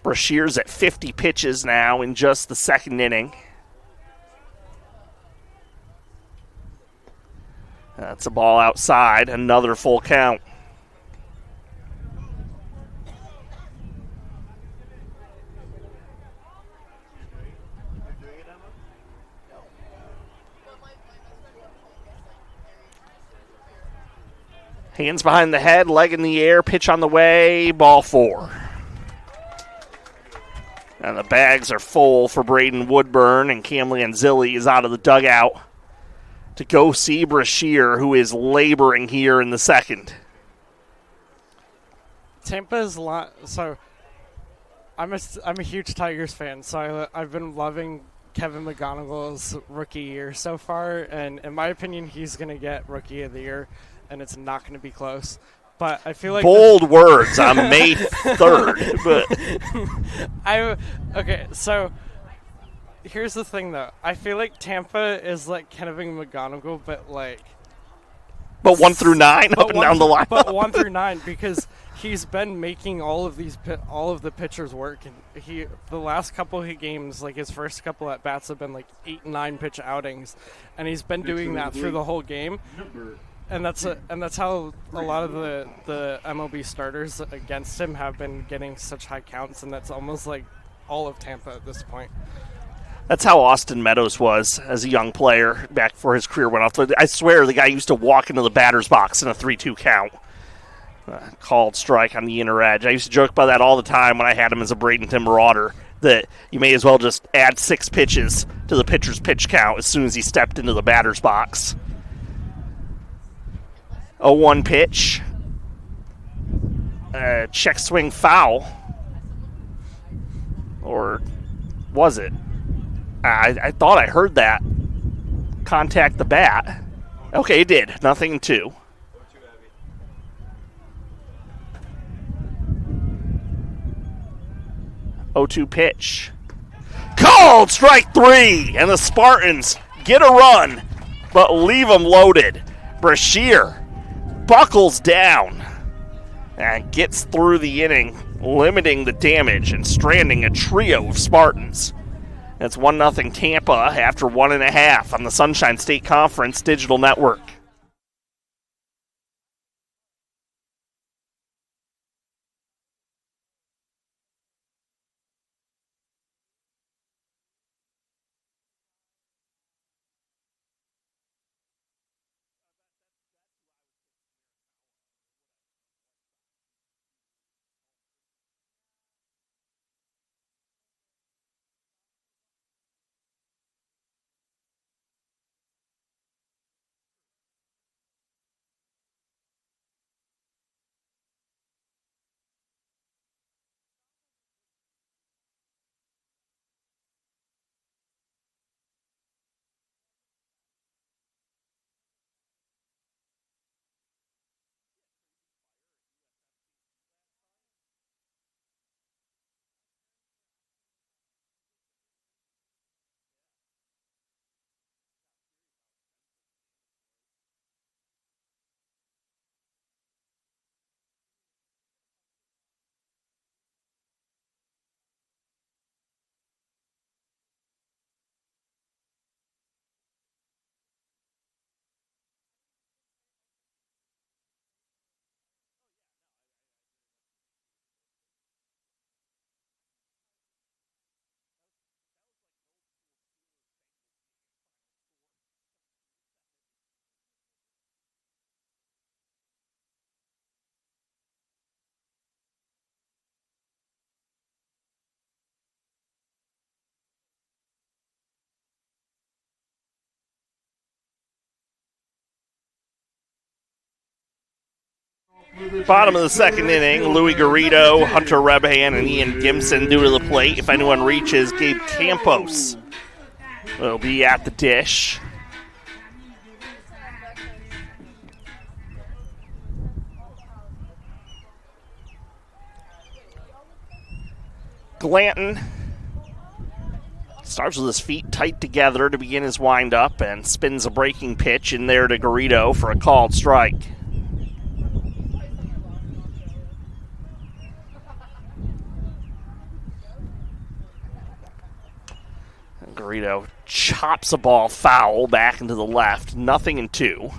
Brashear's at 50 pitches now in just the second inning. That's a ball outside, another full count. Hands behind the head, leg in the air, pitch on the way, ball 4. And the bags are full for Braden Woodburn, and Cam Lanzilli is out of the dugout to go see Brashear, who is laboring here in the second. Tampa's so I'm a huge Tigers fan, so I've been loving Kevin McGonigal's rookie year so far, and in my opinion, he's going to get Rookie of the Year, and it's not going to be close. But I feel like bold words on May 3rd. But okay, so here's the thing, though. I feel like Tampa is like Kevin McGonigal, but 1 through 9 up and down the line. But 1 through 9, because he's been making all of the pitchers work, and the last couple of games, like his first couple at bats, have been like 8 and 9 pitch outings, and he's been doing that through the whole game. And that's how a lot of the MLB starters against him have been getting such high counts, and that's almost like all of Tampa at this point. That's how Austin Meadows was as a young player back before his career went off. I swear the guy used to walk into the batter's box in a 3-2 count. Called strike on the inner edge. I used to joke about that all the time when I had him as a Bradenton Marauder, that you may as well just add 6 pitches to the pitcher's pitch count as soon as he stepped into the batter's box. 0-1 pitch. Check swing foul. Or was it? I thought I heard that contact the bat. Okay, it did. 0-2. Oh-2 pitch. Called strike 3, and the Spartans get a run, but leave them loaded. Brashear buckles down and gets through the inning, limiting the damage and stranding a trio of Spartans. It's 1-0 Tampa after 1.5 on the Sunshine State Conference Digital Network. Bottom of the second inning, Louis Garrido, Hunter Rebhan, and Ian Gimson due to the plate. If anyone reaches, Gabe Campos will be at the dish. Glanton starts with his feet tight together to begin his windup and spins a breaking pitch in there to Garrido for a called strike. Garrido chops a ball foul back into the left. 0-2.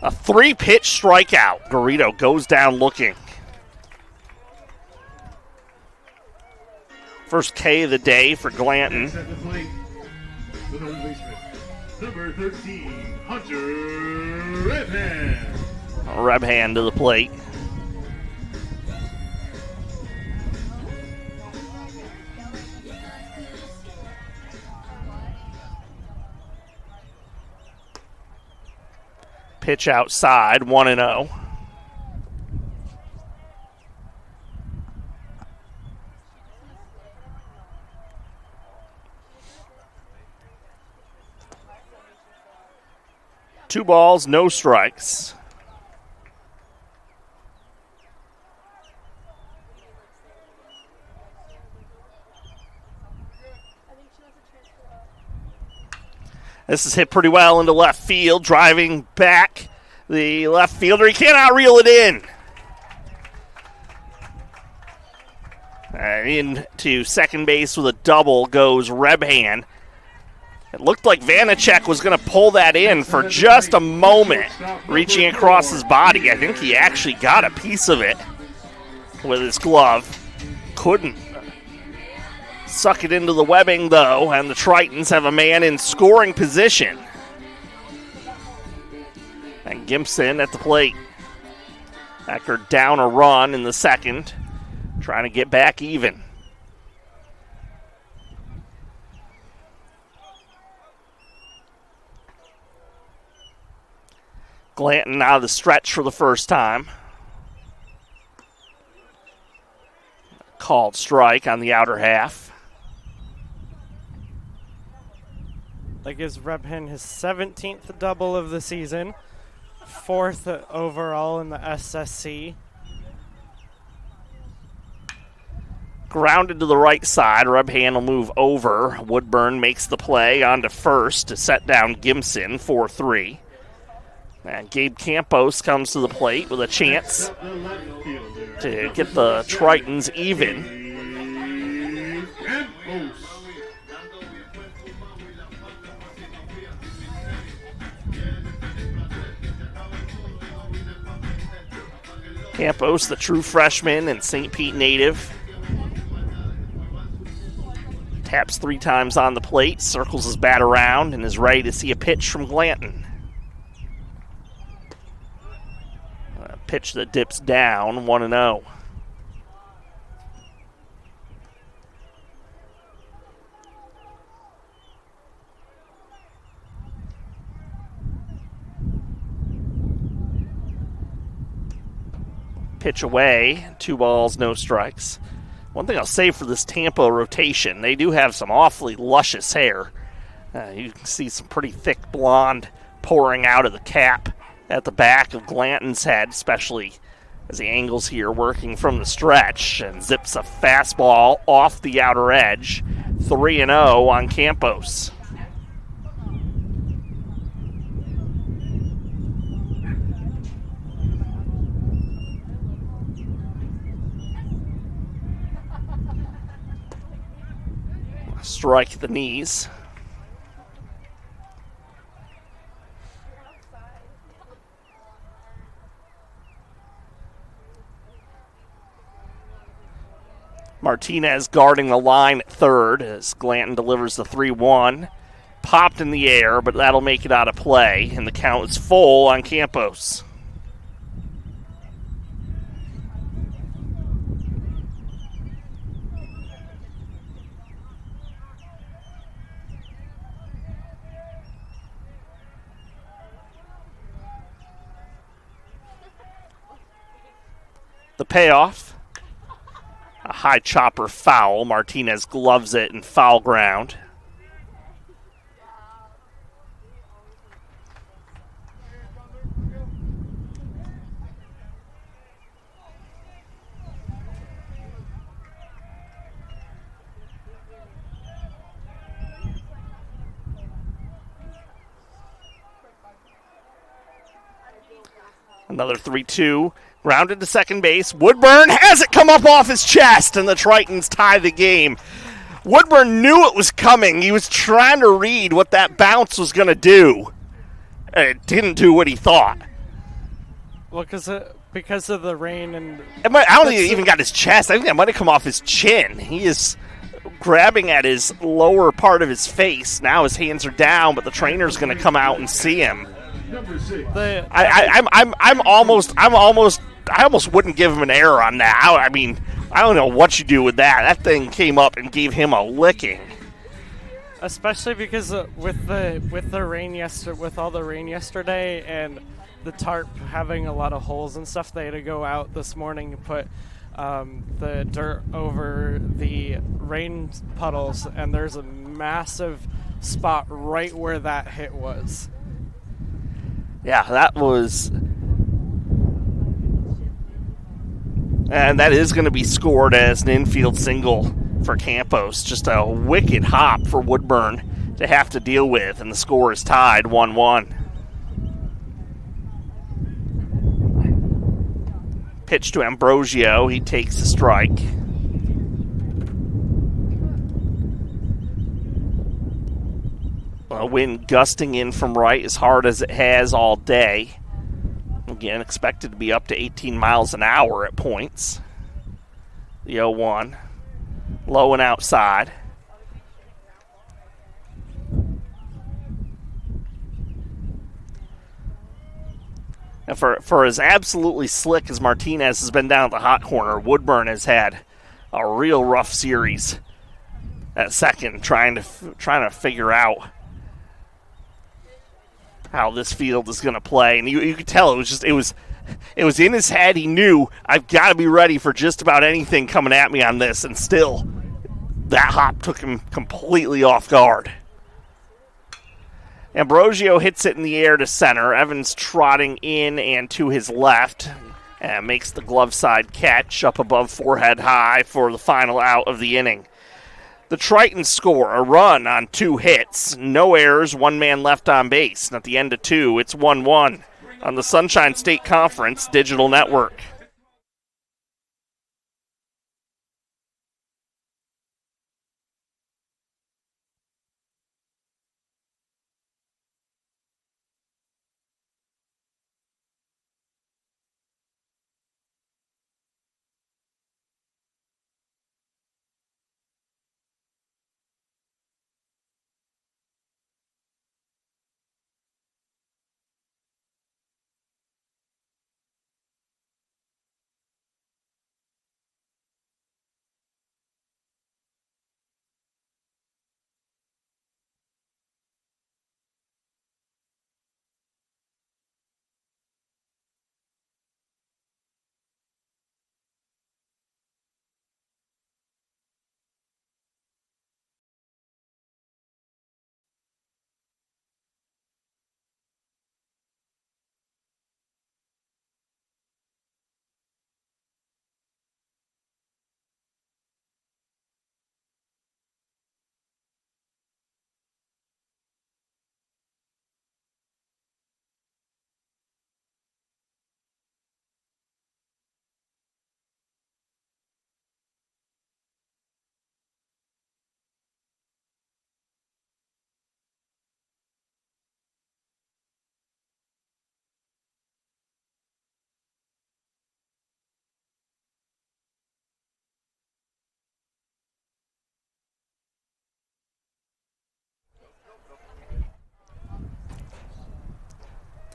A 3-pitch strikeout. Garrido goes down looking. First K of the day for Glanton. At the plate, the third baseman, number 13, Hunter Redhand. Rebhand to the plate. Pitch outside, 1-0. Two balls, no strikes. This is hit pretty well into left field, driving back the left fielder. He cannot reel it in. Into second base with a double goes Rebhand. It looked like Vanacek was going to pull that in for just a moment, reaching across his body. I think he actually got a piece of it with his glove. Couldn't suck it into the webbing, though, and the Tritons have a man in scoring position. And Gimson at the plate. Eckerd down a run in the second, trying to get back even. Glanton out of the stretch for the first time. Called strike on the outer half. That gives Rebhin his 17th double of the season, 4th overall in the SSC. Grounded to the right side. Rebhand will move over. Woodburn makes the play onto first to set down Gimson, 4-3. And Gabe Campos comes to the plate with a chance to get the Tritons even. Campos, the true freshman and St. Pete native. Taps 3 times on the plate, circles his bat around, and is ready to see a pitch from Glanton. Pitch that dips down, 1-0. Pitch away, 2 balls, no strikes. One thing I'll say for this Tampa rotation, they do have some awfully luscious hair. You can see some pretty thick blonde pouring out of the cap at the back of Glanton's head, especially as he angles here working from the stretch and zips a fastball off the outer edge. 3-0 on Campos. Strike at the knees. Martinez guarding the line at third as Glanton delivers the 3-1. Popped in the air, but that'll make it out of play, and the count is full on Campos. The payoff. A high chopper foul. Martinez gloves it in foul ground. Another 3-2. Grounded to second base. Woodburn has it come up off his chest, and the Tritons tie the game. Woodburn knew it was coming. He was trying to read what that bounce was going to do. And it didn't do what he thought. Well, because of the rain and... I don't think it even got his chest. I think that might have come off his chin. He is grabbing at his lower part of his face. Now his hands are down, but the trainer's going to come out and see him. I almost wouldn't give him an error on that. I mean, I don't know what you do with that. That thing came up and gave him a licking. Especially because with the rain with all the rain yesterday and the tarp having a lot of holes and stuff, they had to go out this morning and put the dirt over the rain puddles, and there's a massive spot right where that hit was. Yeah, that was... And that is going to be scored as an infield single for Campos. Just a wicked hop for Woodburn to have to deal with, and the score is tied 1-1. Pitch to Ambrosio. He takes the strike. A wind gusting in from right as hard as it has all day. Again, expected to be up to 18 miles an hour at points. The 0-1. Low and outside. And for as absolutely slick as Martinez has been down at the hot corner, Woodburn has had a real rough series at second, trying to figure out how this field is going to play. And you could tell it was in his head. He knew, I've got to be ready for just about anything coming at me on this, and still that hop took him completely off guard. Ambrosio hits it in the air to center. Evans trotting in and to his left and makes the glove side catch up above forehead high for the final out of the inning. The Tritons score a run on 2 hits, no errors, 1 man left on base. And at the end of 2, it's 1-1 on the Sunshine State Conference Digital Network.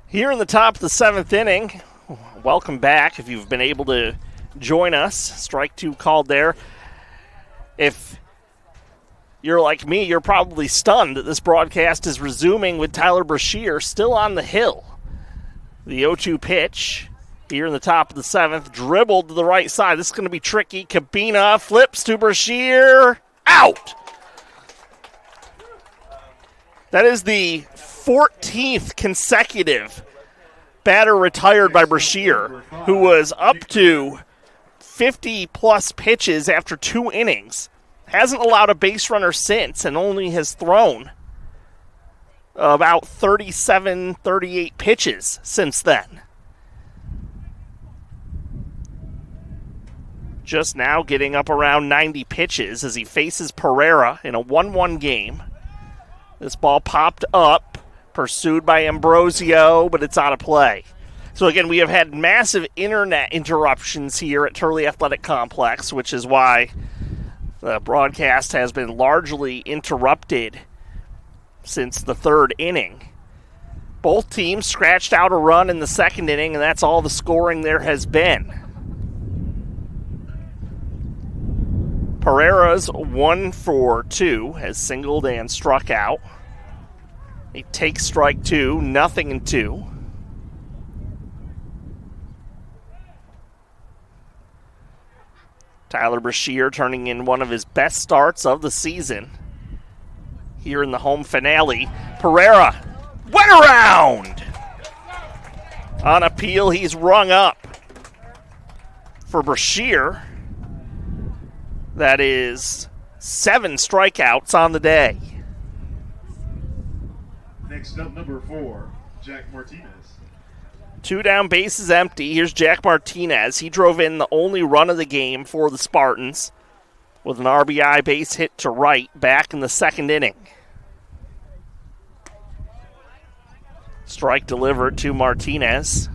Here in the top of the 7th inning, welcome back if you've been able to join us. Strike 2 called there. If you're like me, you're probably stunned that this broadcast is resuming with Tyler Brashear still on the hill. The 0-2 pitch here in the top of the 7th, dribbled to the right side. This is going to be tricky. Cabina flips to Brashear. Out! That is the 14th consecutive batter retired by Brashear, who was up to 50-plus pitches after 2 innings. Hasn't allowed a base runner since and only has thrown about 37, 38 pitches since then. just now getting up around 90 pitches as he faces Pereira in a 1-1 game. This ball popped up, pursued by Ambrosio, but it's out of play. So again, we have had massive internet interruptions here at Turley Athletic Complex, which is why the broadcast has been largely interrupted since the third inning. Both teams scratched out a run in the second inning, and that's all the scoring there has been. Pereira's 1-for-2 has singled and struck out. He takes strike 2, 0-2. Tyler Brashear turning in one of his best starts of the season here in the home finale. Pereira went around. On appeal, he's rung up for Brashear. That is 7 strikeouts on the day. Next up, number 4, Jack Martinez. 2 down, bases empty. Here's Jack Martinez. He drove in the only run of the game for the Spartans with an RBI base hit to right back in the second inning. Strike delivered to Martinez.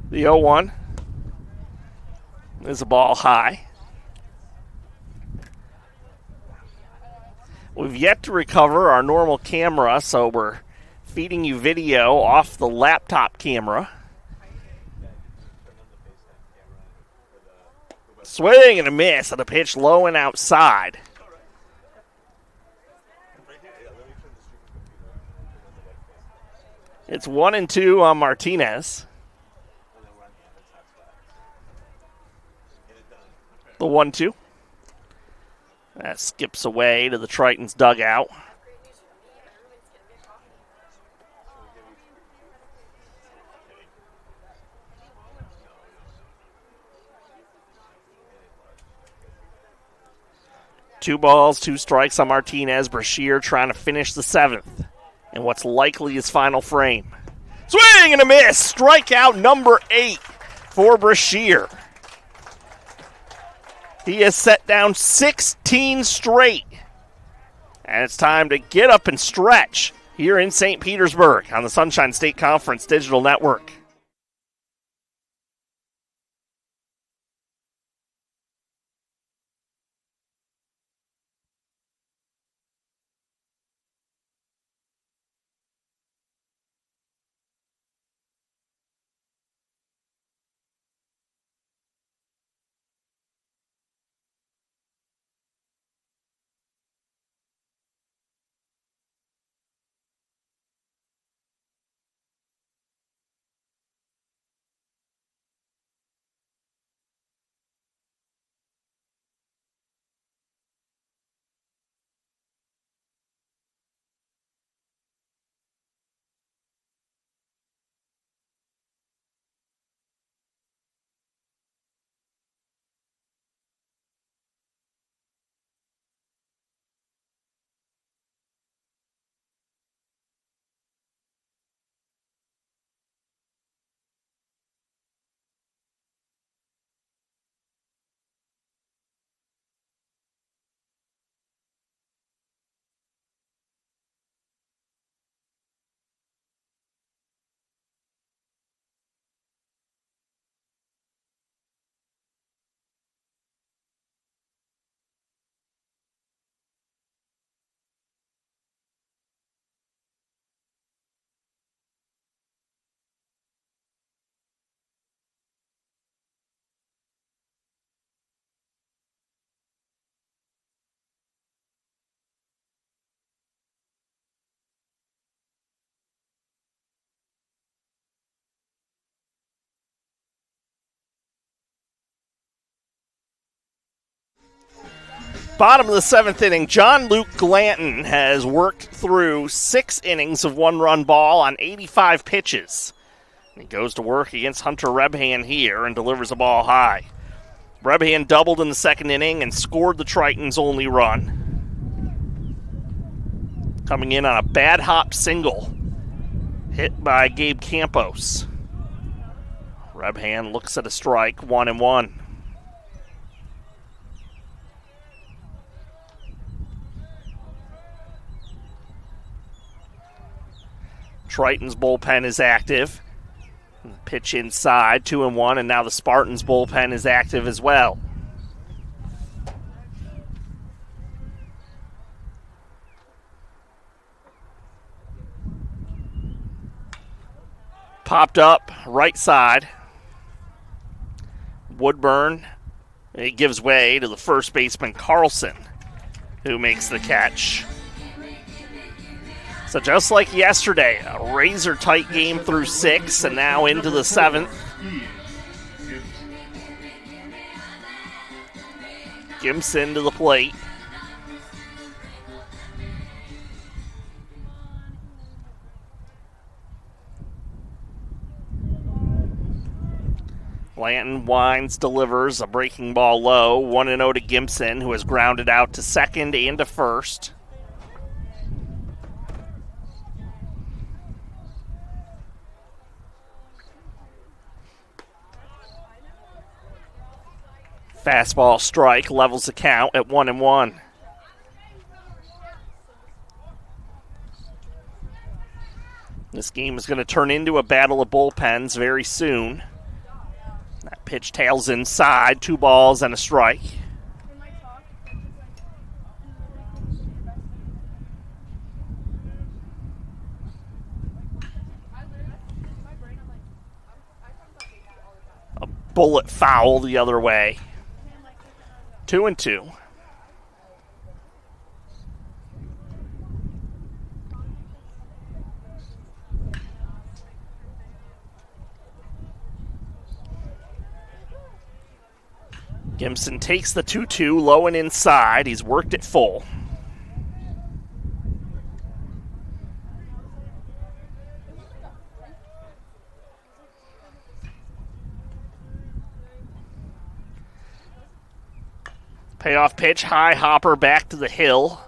The 0-1 is a ball high. We've yet to recover our normal camera, so we're feeding you video off the laptop camera. Swing and a miss on a pitch low and outside. It's 1-2 on Martinez. The 1-2. That skips away to the Tritons dugout. Two balls, 2 strikes on Martinez. Brashear trying to finish the 7th in what's likely his final frame. Swing and a miss. Strikeout number 8 for Brashear. He has set down 16 straight. And it's time to get up and stretch here in St. Petersburg on the Sunshine State Conference Digital Network. Bottom of the 7th inning, John Luke Glanton has worked through 6 innings of 1-run ball on 85 pitches. He goes to work against Hunter Rebhan here and delivers a ball high. Rebhan doubled in the second inning and scored the Tritons' only run. coming in on a bad hop single. Hit by Gabe Campos. Rebhand looks at a strike, 1-1. Triton's bullpen is active. Pitch inside, 2-1, and now the Spartans bullpen is active as well. Popped up, right side. Woodburn, it gives way to the first baseman Carlson, who makes the catch. So just like yesterday, a razor-tight game through 6 and now into the 7th. Gimson to the plate. Blanton winds, delivers a breaking ball low. 1-0 to Gimson, who has grounded out to second and to first. Fastball strike levels the count at 1-1. This game is going to turn into a battle of bullpens very soon. That pitch tails inside, 2 balls and a strike. A bullet foul the other way. 2-2. Gimson takes the 2-2, low and inside. He's worked it full. Payoff pitch, high hopper back to the hill.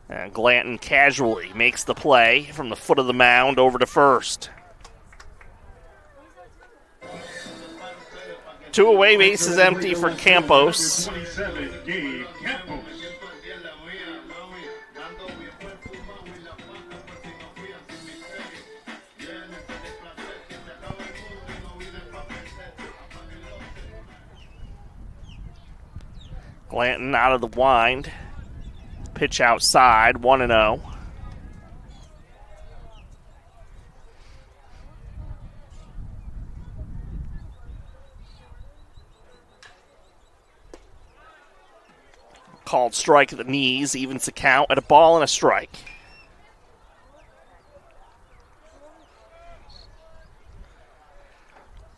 And Glanton casually makes the play from the foot of the mound over to first. 2 away bases empty for Campos. Glanton out of the wind. Pitch outside, 1-0. Called strike at the knees, evens the count at a ball and a strike.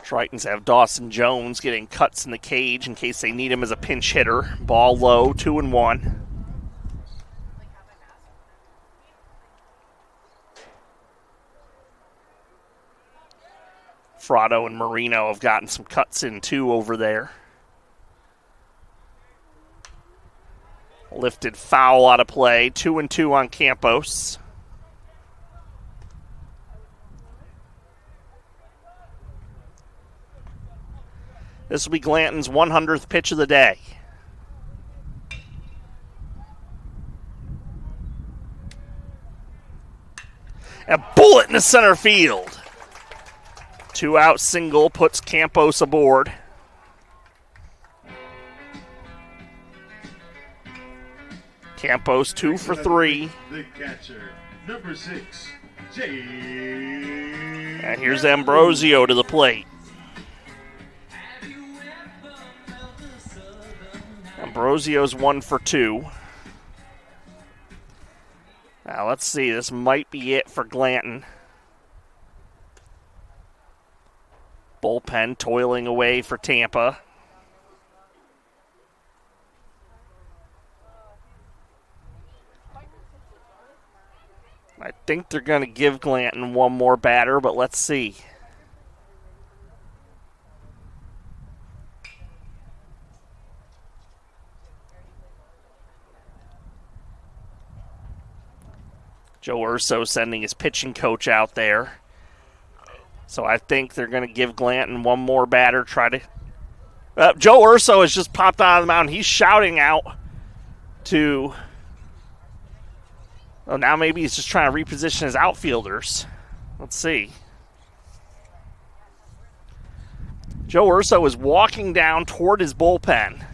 Tritons have Dawson Jones getting cuts in the cage in case they need him as a pinch hitter. Ball low, 2-1. Frado and Marino have gotten some cuts in too over there. Lifted foul out of play, 2-2 on Campos. This will be Glanton's 100th pitch of the day. A bullet in the center field. 2-out single puts Campos aboard. Campos 2 for 3. The catcher, number 6, Jay. And here's Ambrosio to the plate. Ambrosio's 1 for 2. Now let's see, this might be it for Glanton. Bullpen toiling away for Tampa. I think they're going to give Glanton one more batter, but let's see. Joe Urso sending his pitching coach out there. So I think they're going to give Glanton one more batter, try to... Joe Urso has just popped out of the mound. He's shouting out to... Oh, now maybe he's just trying to reposition his outfielders. Let's see. Joe Urso is walking down toward his bullpen.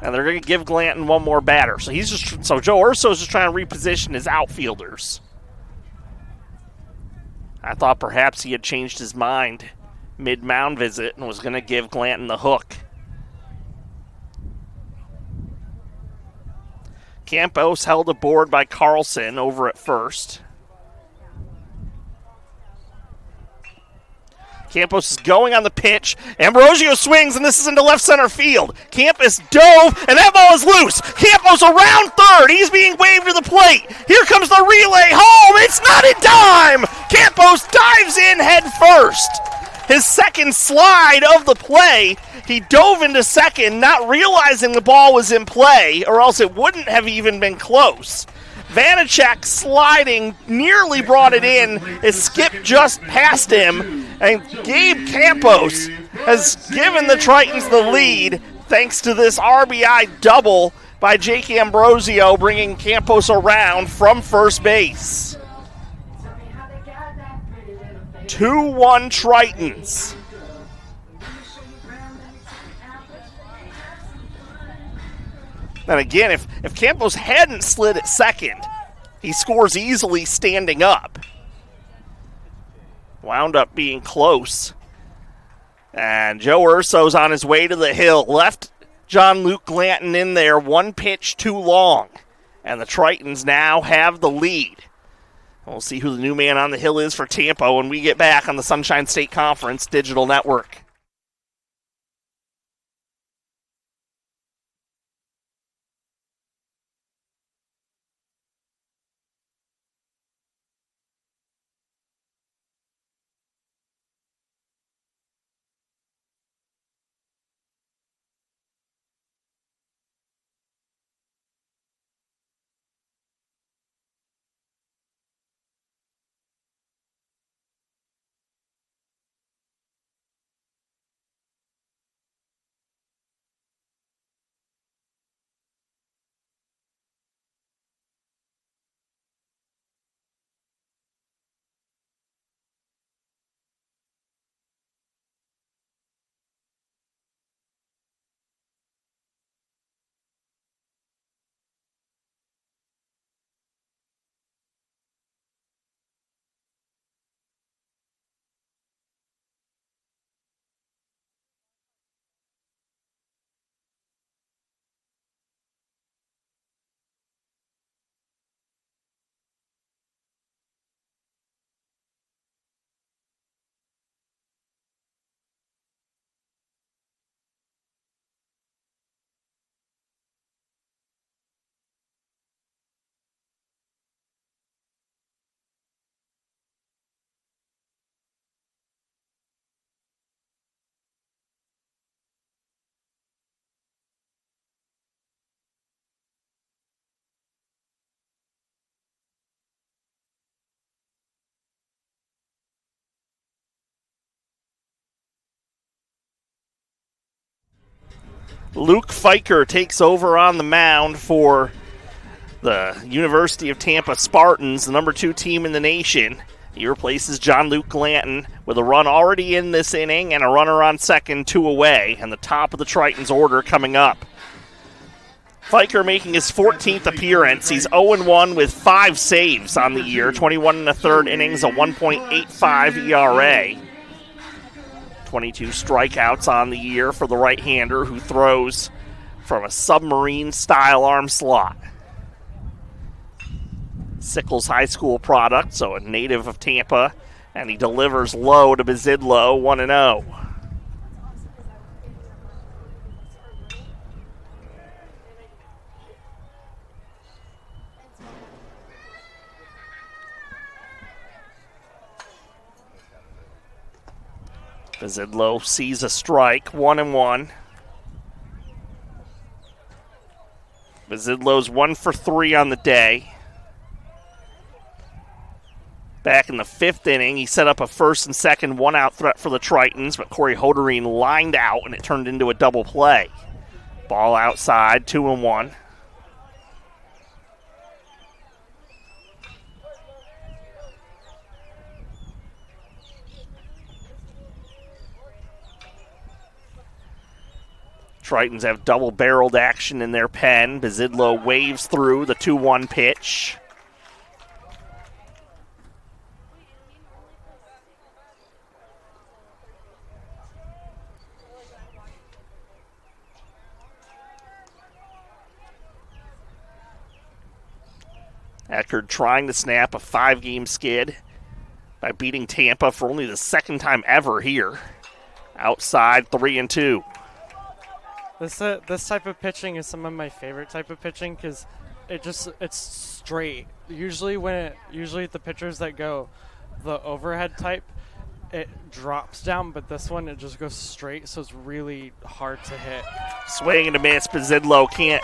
And they're going to give Glanton one more batter. So Joe Urso is just trying to reposition his outfielders. I thought perhaps he had changed his mind mid-mound visit and was going to give Glanton the hook. Campos held aboard by Carlson over at first. Campos is going on the pitch. Ambrosio swings, and this is into left center field. Campos dove, and that ball is loose. Campos around third. He's being waved to the plate. Here comes the relay home. It's not in time. Campos dives in head first. His second slide of the play. He dove into second, not realizing the ball was in play, or else it wouldn't have even been close. Vanacek sliding, nearly brought it in. It skipped just past him, and Gabe Campos has given the Tritons the lead thanks to this RBI double by Jake Ambrosio, bringing Campos around from first base. 2-1 Tritons. And again, if Campos hadn't slid at second, he scores easily standing up. Wound up being close. And Joe Urso's on his way to the hill. Left John Luke Glanton in there, one pitch too long. And the Tritons now have the lead. We'll see who the new man on the hill is for Tampa when we get back on the Sunshine State Conference Digital Network. Luke Fiker takes over on the mound for the University of Tampa Spartans, the number 2 team in the nation. He replaces John Luke Glanton with a run already in this inning and a runner on second, 2 away, and the top of the Tritons order coming up. Fiker making his 14th appearance. He's 0-1 with 5 saves on the year, 21 and a third innings, a 1.85 ERA. 22 strikeouts on the year for the right-hander who throws from a submarine-style arm slot. Sickles High School product, so a native of Tampa, and he delivers low to Bazidlo, 1-0. Bazidlo sees a strike, 1-1. Bezidlo's 1 for 3 on the day. Back in the 5th inning, he set up a first and second one-out threat for the Tritons, but Corey Hoderine lined out, and it turned into a double play. Ball outside, 2-1. Tritons have double-barreled action in their pen. Bezidlo waves through the 2-1 pitch. Eckerd trying to snap a 5-game skid by beating Tampa for only the 2nd time ever here. Outside, 3-2. This type of pitching is some of my favorite type of pitching because it's straight. Usually the pitchers that go the overhead type, it drops down, but this one it just goes straight, so it's really hard to hit. Swing and a miss. Bezidlo can't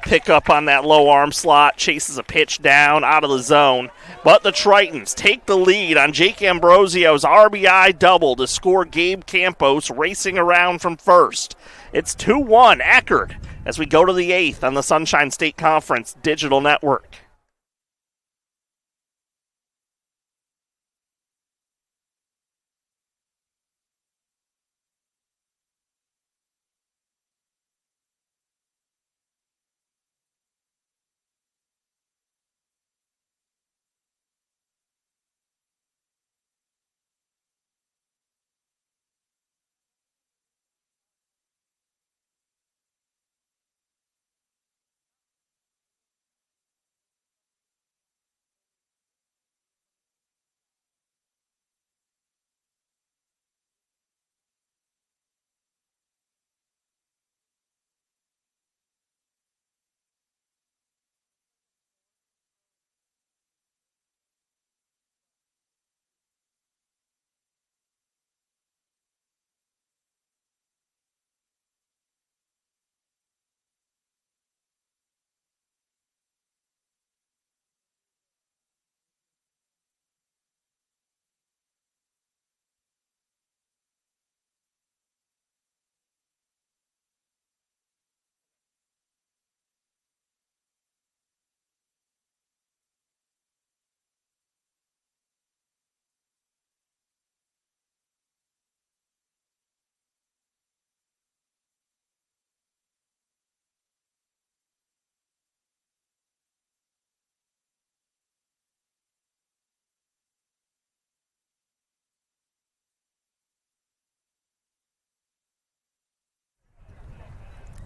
pick up on that low arm slot, chases a pitch down out of the zone. But the Tritons take the lead on Jake Ambrosio's RBI double to score Gabe Campos racing around from first. It's 2-1 Eckerd as we go to the 8th on the Sunshine State Conference Digital Network.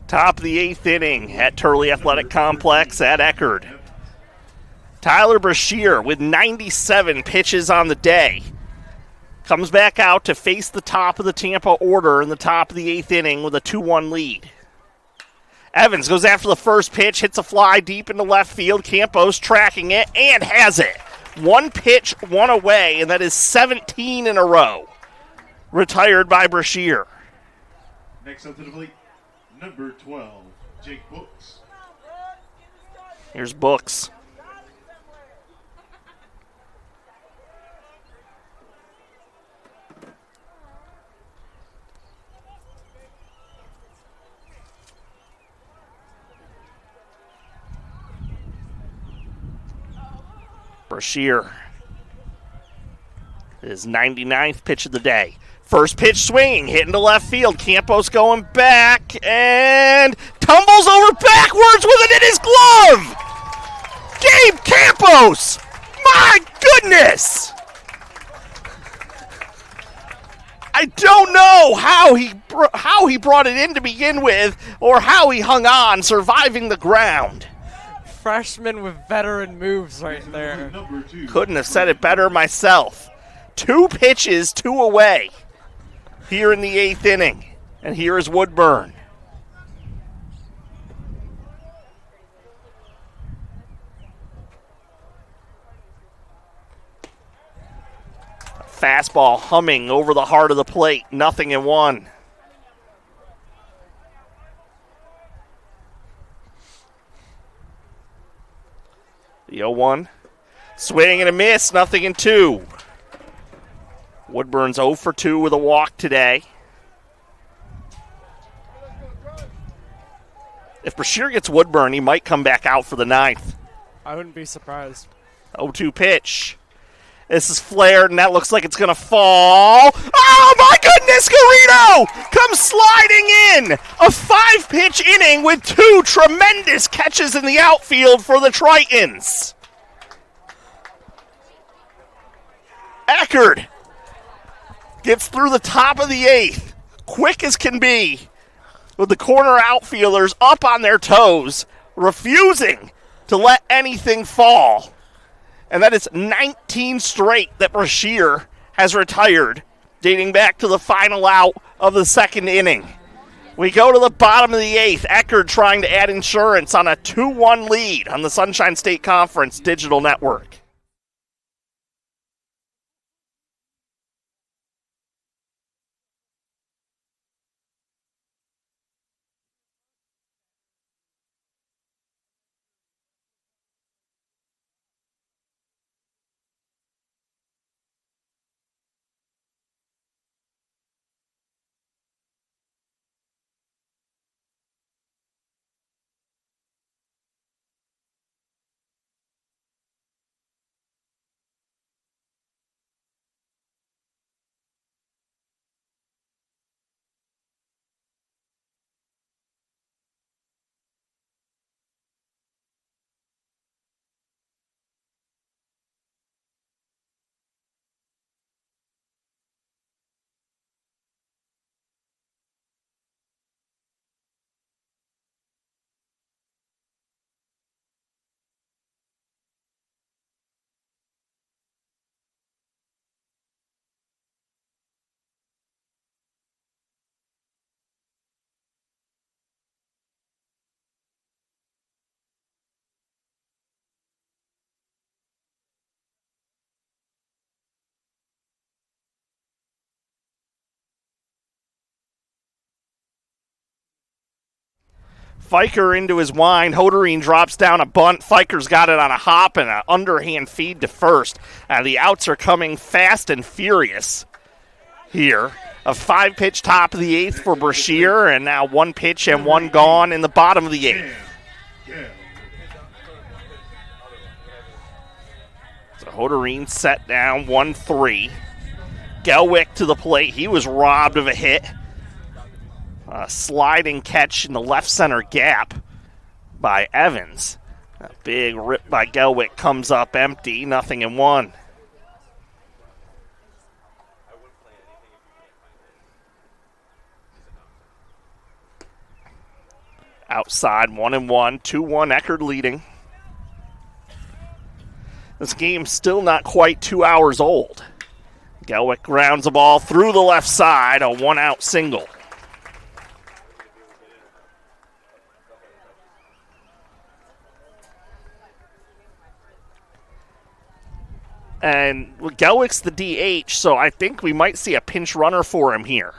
Top of the 8th inning at Turley Athletic Complex at Eckerd. Tyler Brashear with 97 pitches on the day comes back out to face the top of the Tampa order in the top of the 8th inning with a 2-1 lead. Evans goes after the first pitch, hits a fly deep into left field. Campos tracking it and has it. One pitch, one away, and that is 17 in a row. Retired by Brashear. Next up to the plate, number 12, Jake Books. Here's Books. Brashear. His 99th pitch of the day. First pitch swinging, hitting to left field. Campos going back and tumbles over backwards with it in his glove. Gabe Campos! My goodness! I don't know how he brought it in to begin with or how he hung on, surviving the ground. Freshman with veteran moves right there. Couldn't have said it better myself. 2 pitches, 2 away here in the 8th inning. And here is Woodburn. Fastball humming over the heart of the plate. 0-1. 0-1. Swing and a miss, nothing in 2. Woodburn's 0 for 2 with a walk today. If Brashear gets Woodburn, he might come back out for the 9th. I wouldn't be surprised. 0-2 pitch. This is flared, and that looks like it's going to fall. Oh, my goodness, Garrido comes sliding in. A 5-pitch inning with 2 tremendous catches in the outfield for the Tritons. Eckerd gets through the top of the 8th, quick as can be, with the corner outfielders up on their toes, refusing to let anything fall. And that is 19 straight that Brashear has retired, dating back to the final out of the 2nd inning. We go to the bottom of the 8th. Eckerd trying to add insurance on a 2-1 lead on the Sunshine State Conference Digital Network. Fiker into his wind. Hoderine drops down a bunt. Fiker's got it on a hop and an underhand feed to first. The outs are coming fast and furious here. A 5-pitch top of the 8th for Brashear, and now 1 pitch and 1 gone in the bottom of the 8th. So Hoderine set down 1-3. Gelwick to the plate. He was robbed of a hit. A sliding catch in the left center gap by Evans. A big rip by Gelwick comes up empty, 0-1. Outside, 1-1, 2-1, Eckerd leading. This game's still not quite 2 hours old. Gelwick grounds the ball through the left side, a 1-out single. And Gelwick's the DH, so I think we might see a pinch runner for him here.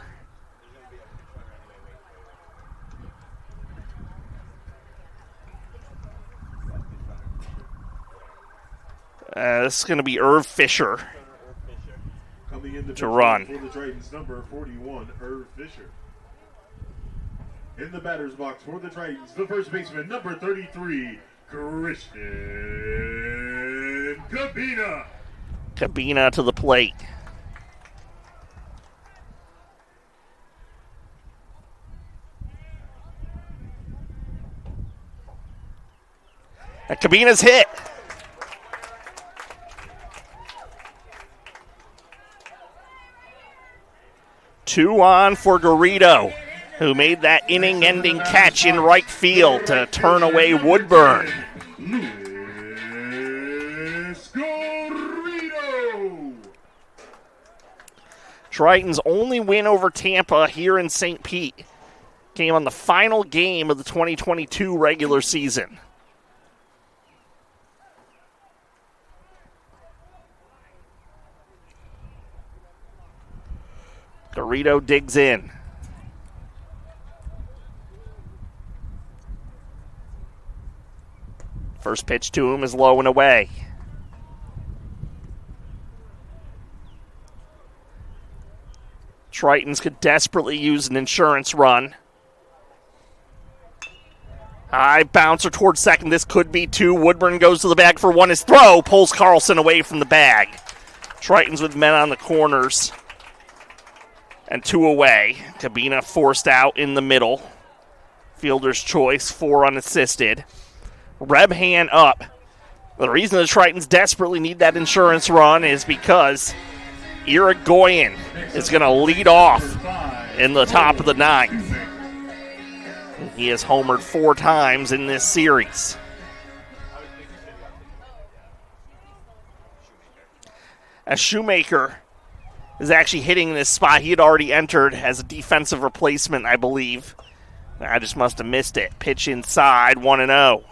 This is going to be Irv Fisher to run. For the Tritons, number 41, Irv Fisher. In the batter's box for the Tritons, the first baseman, number 33, Christian Cabina. Cabina to the plate. And Cabina's hit. Two on for Garrido, who made that inning-ending catch in right field to turn away Woodburn. Triton's only win over Tampa here in St. Pete came on the final game of the 2022 regular season. Garrido digs in. First pitch to him is low and away. Tritons could desperately use an insurance run. High bouncer towards second. This could be two. Woodburn goes to the bag for one. His throw pulls Carlson away from the bag. Tritons with men on the corners. And two away. Cabina forced out in the middle. Fielder's choice, 4 unassisted. Rebhand up. The reason the Tritons desperately need that insurance run is because Irigoyen is going to lead off in the top of the ninth. He has homered 4 times in this series. As Shoemaker is actually hitting this spot, he had already entered as a defensive replacement, I believe. I just must have missed it. Pitch inside, 1-0.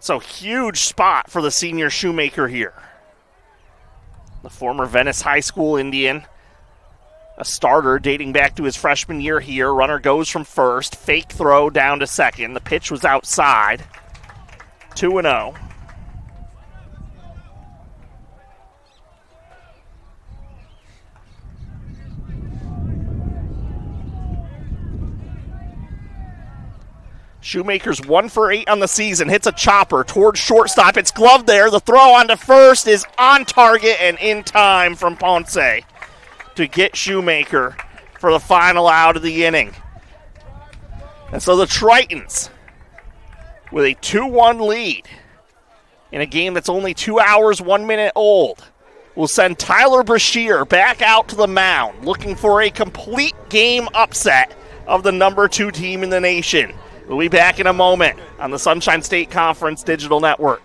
So huge spot for the senior Shoemaker here. The former Venice High School Indian. A starter dating back to his freshman year here. Runner goes from first. Fake throw down to second. The pitch was outside. 2-0. Shoemaker's 1 for 8 on the season. Hits a chopper towards shortstop. It's gloved there. The throw onto first is on target and in time from Ponce to get Shoemaker for the final out of the inning. And so the Tritons, with a 2-1 lead in a game that's only 2 hours, 1 minute old, will send Tyler Brashear back out to the mound, looking for a complete game upset of the number 2 team in the nation. We'll be back in a moment on the Sunshine State Conference Digital Network.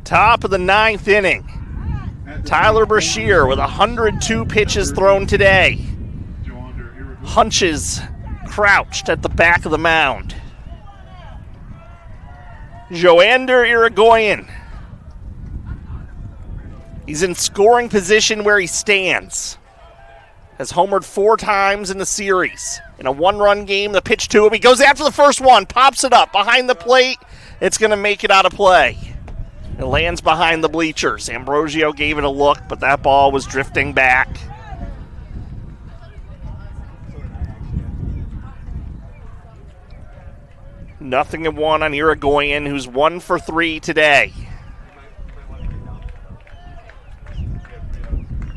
Top of the 9th inning. Tyler Brashear with 102 pitches thrown today. Hunches crouched at the back of the mound. Joander Irigoyen. He's in scoring position where he stands. Has homered 4 times in the series. In a 1-run game, the pitch to him. He goes after the first one, pops it up behind the plate. It's going to make it out of play. It lands behind the bleachers. Ambrosio gave it a look, but that ball was drifting back. Nothing in 1 on Irigoyen, who's 1 for 3 today.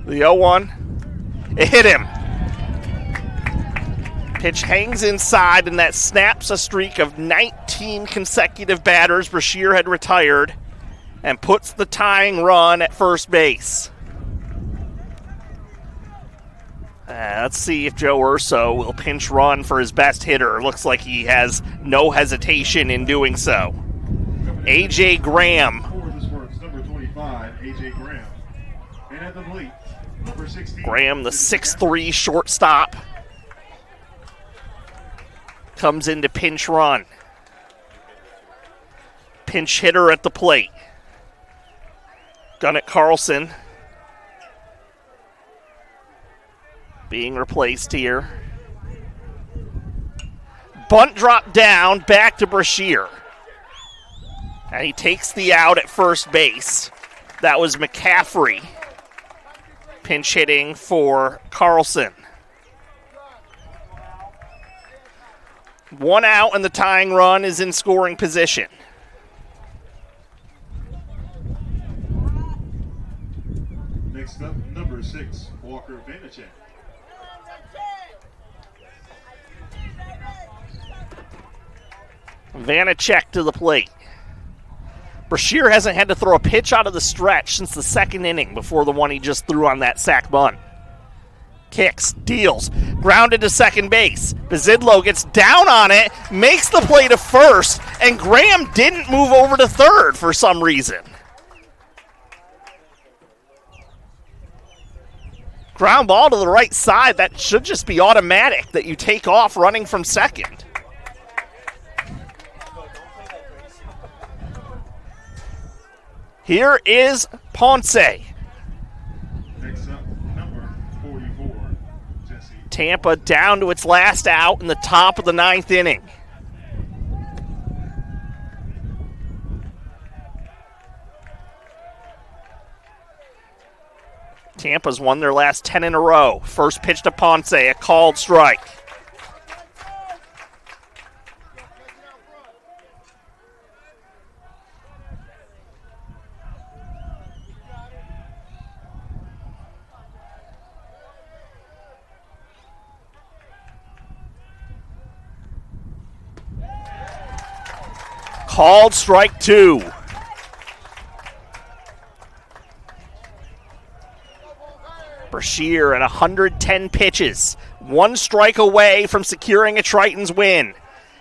The 0-1. It hit him. Pitch hangs inside, and that snaps a streak of 19 consecutive batters. Brashear had retired, and puts the tying run at first base. Let's see if Joe Urso will pinch run for his best hitter. Looks like he has no hesitation in doing so. A.J. Graham. Number 25, A.J. Graham. And at the plate, number 16. Graham, the 6'3" shortstop, comes in to pinch run. Pinch hitter at the plate. Gunnar Carlson being replaced here. Bunt drop down, back to Brashear. And he takes the out at first base. That was McCaffrey pinch hitting for Carlson. 1 out and the tying run is in scoring position. Next up, number 6, Walker Vanacek. Vanacek to the plate. Brashear hasn't had to throw a pitch out of the stretch since the second inning before the one he just threw on that sac bunt. Kicks, deals, grounded to second base. Bazidlo gets down on it, makes the play to first, and Graham didn't move over to third for some reason. Ground ball to the right side, that should just be automatic that you take off running from second. Here is Ponce. Next up, number 44, Jesse. Tampa down to its last out in the top of the 9th inning. Tampa's won their last 10 in a row. First pitch to Ponce, a called strike. Called strike 2. Brashear at 110 pitches. 1 strike away from securing a Tritons win.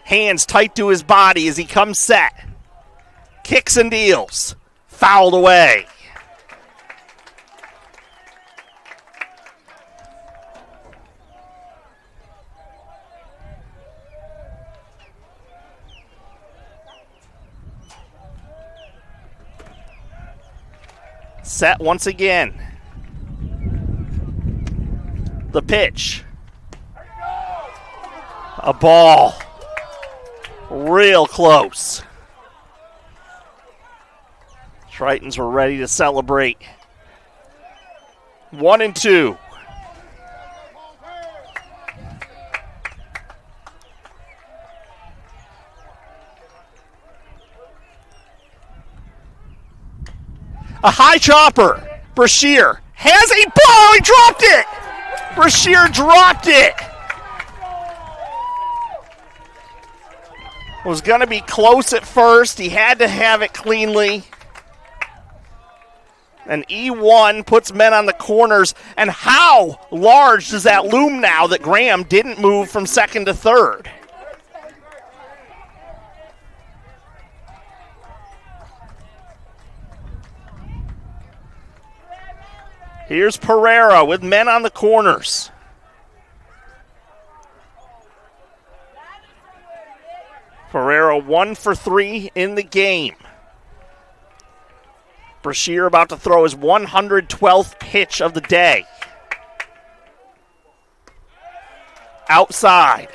Hands tight to his body as he comes set. Kicks and deals. Fouled away. Set once again. The pitch. A ball. Real close. Tritons were ready to celebrate. 1-2. A high chopper. Brashear has a ball. He dropped it. Brashear dropped it. Was going to be close at first. He had to have it cleanly. And E1 puts men on the corners. And how large does that loom now that Graham didn't move from second to third? Here's Pereira with men on the corners. Pereira 1 for 3 in the game. Brashear about to throw his 112th pitch of the day. Outside.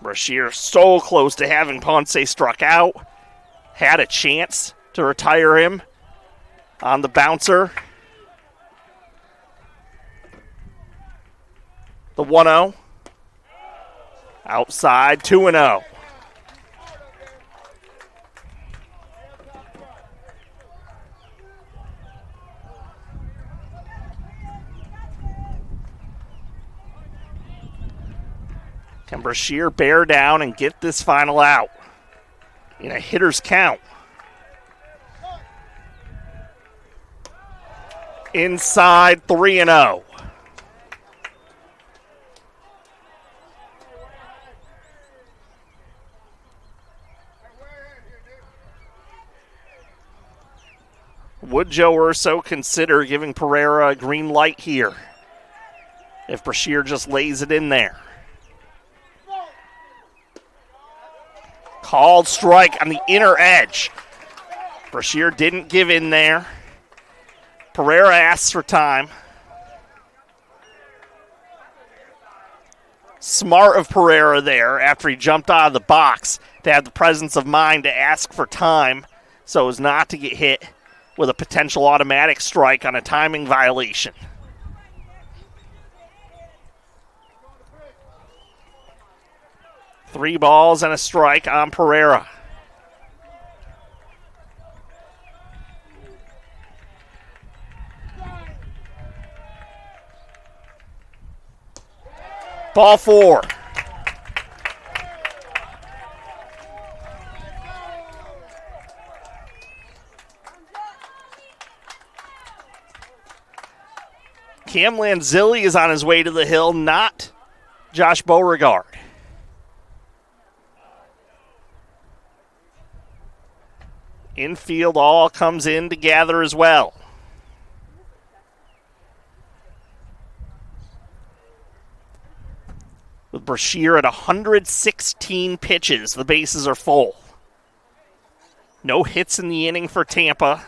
Brashear so close to having Ponce struck out. Had a chance to retire him on the bouncer. The 1-0. Outside, 2-0. Can Brashear bear down and get this final out in a hitter's count? Inside, 3-0. Would Joe Urso consider giving Pereira a green light here if Brashear just lays it in there? Called strike on the inner edge. Brashear didn't give in there. Pereira asks for time. Smart of Pereira there after he jumped out of the box to have the presence of mind to ask for time so as not to get hit with a potential automatic strike on a timing violation. Three balls and a strike on Pereira. Ball 4. Cam Lanzilli is on his way to the hill, not Josh Beauregard. Infield all comes in to gather as well. With Brashear at 116 pitches, the bases are full. No hits in the inning for Tampa.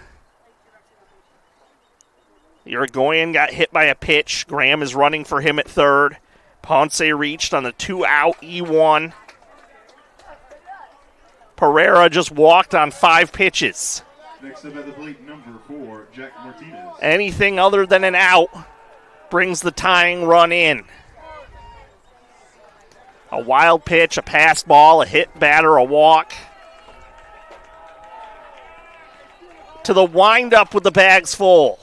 Uruguayan got hit by a pitch. Graham is running for him at third. Ponce reached on the 2-out E1. Pereira just walked on 5 pitches. Next up at the plate, number 4, Jack Martinez. Anything other than an out brings the tying run in. A wild pitch, a pass ball, a hit batter, a walk. To the windup with the bags full.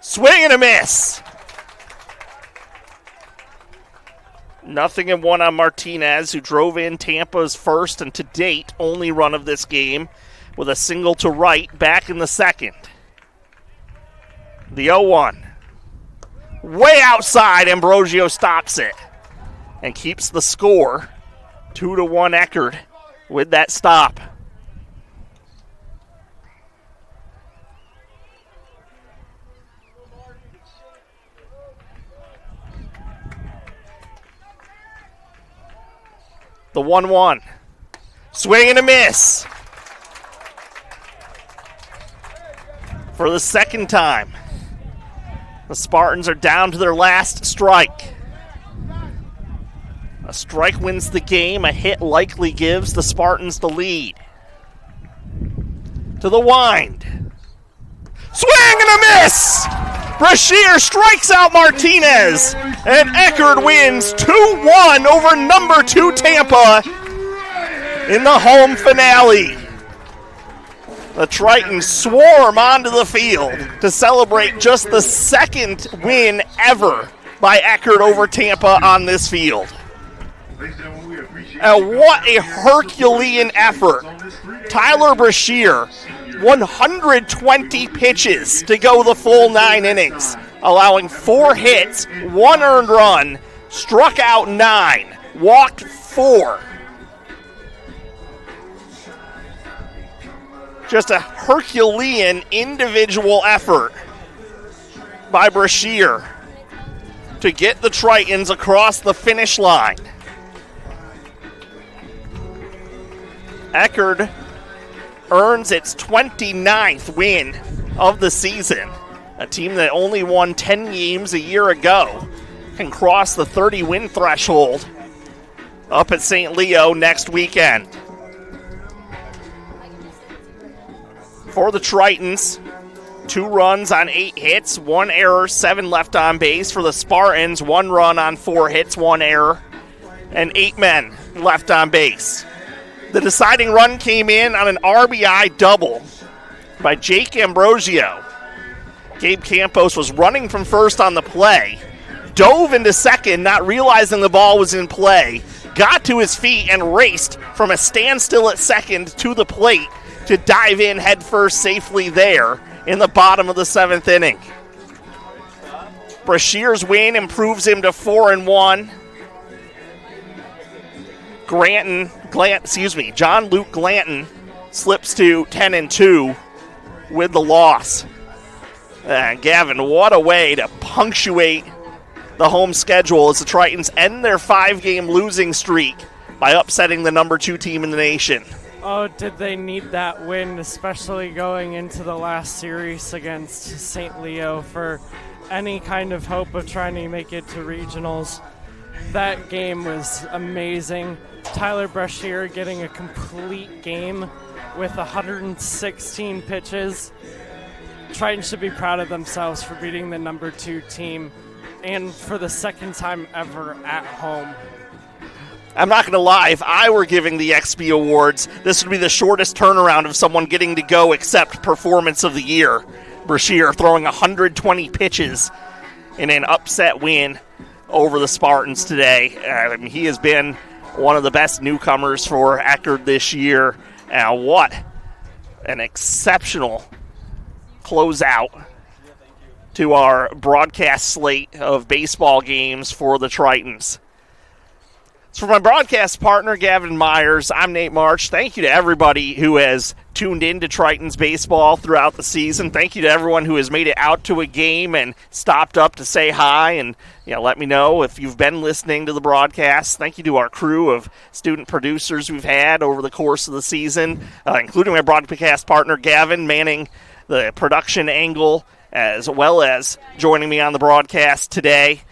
Swing and a miss. Nothing in one on Martinez, who drove in Tampa's first and to date only run of this game with a single to right back in the second. The 0-1. Way outside, Ambrosio stops it and keeps the score 2-1 Eckerd with that stop. The 1-1. Swing and a miss. For the second time, the Spartans are down to their last strike. A strike wins the game. A hit likely gives the Spartans the lead. To the wind. Swing and a miss! Brashear strikes out Martinez, and Eckerd wins 2-1 over number 2 Tampa in the home finale. The Tritons swarm onto the field to celebrate just the second win ever by Eckerd over Tampa on this field. And what a Herculean effort. Tyler Brashear, 120 pitches to go the full 9 innings, allowing 4 hits, 1 earned run, struck out 9, walked 4. Just a Herculean individual effort by Brashear to get the Tritons across the finish line. Eckerd earns its 29th win of the season. A team that only won 10 games a year ago can cross the 30-win threshold up at St. Leo next weekend. For the Tritons, 2 runs on 8 hits, 1 error, 7 left on base. For the Spartans, 1 run on 4 hits, 1 error, and 8 men left on base. The deciding run came in on an RBI double by Jake Ambrosio. Gabe Campos was running from first on the play, dove into second, not realizing the ball was in play, got to his feet and raced from a standstill at second to the plate to dive in headfirst safely there in the bottom of the 7th inning. Brashear's win improves him to 4-1. John Luke Glanton slips to 10-2 with the loss. Gavin, what a way to punctuate the home schedule as the Tritons end their 5-game losing streak by upsetting the number 2 team in the nation. Oh, did they need that win, especially going into the last series against St. Leo for any kind of hope of trying to make it to regionals. That game was amazing. Tyler Brashear getting a complete game with 116 pitches. Triton should be proud of themselves for beating the number 2 team and for the second time ever at home. I'm not going to lie, if I were giving the XP Awards, this would be the shortest turnaround of someone getting to go except Performance of the Year. Brashear throwing 120 pitches in an upset win over the Spartans today. I mean, he has been one of the best newcomers for Eckerd this year. What an exceptional closeout to our broadcast slate of baseball games for the Tritons. So for my broadcast partner, Gavin Myers, I'm Nate March. Thank you to everybody who has tuned in to Tritons baseball throughout the season. Thank you to everyone who has made it out to a game and stopped up to say hi and let me know if you've been listening to the broadcast. Thank you to our crew of student producers we've had over the course of the season, including my broadcast partner, Gavin, manning the production angle, as well as joining me on the broadcast today.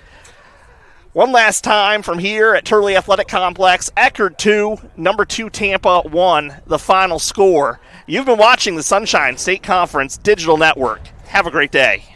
One last time from here at Turley Athletic Complex, Eckerd 2, number 2 Tampa 1, the final score. You've been watching the Sunshine State Conference Digital Network. Have a great day.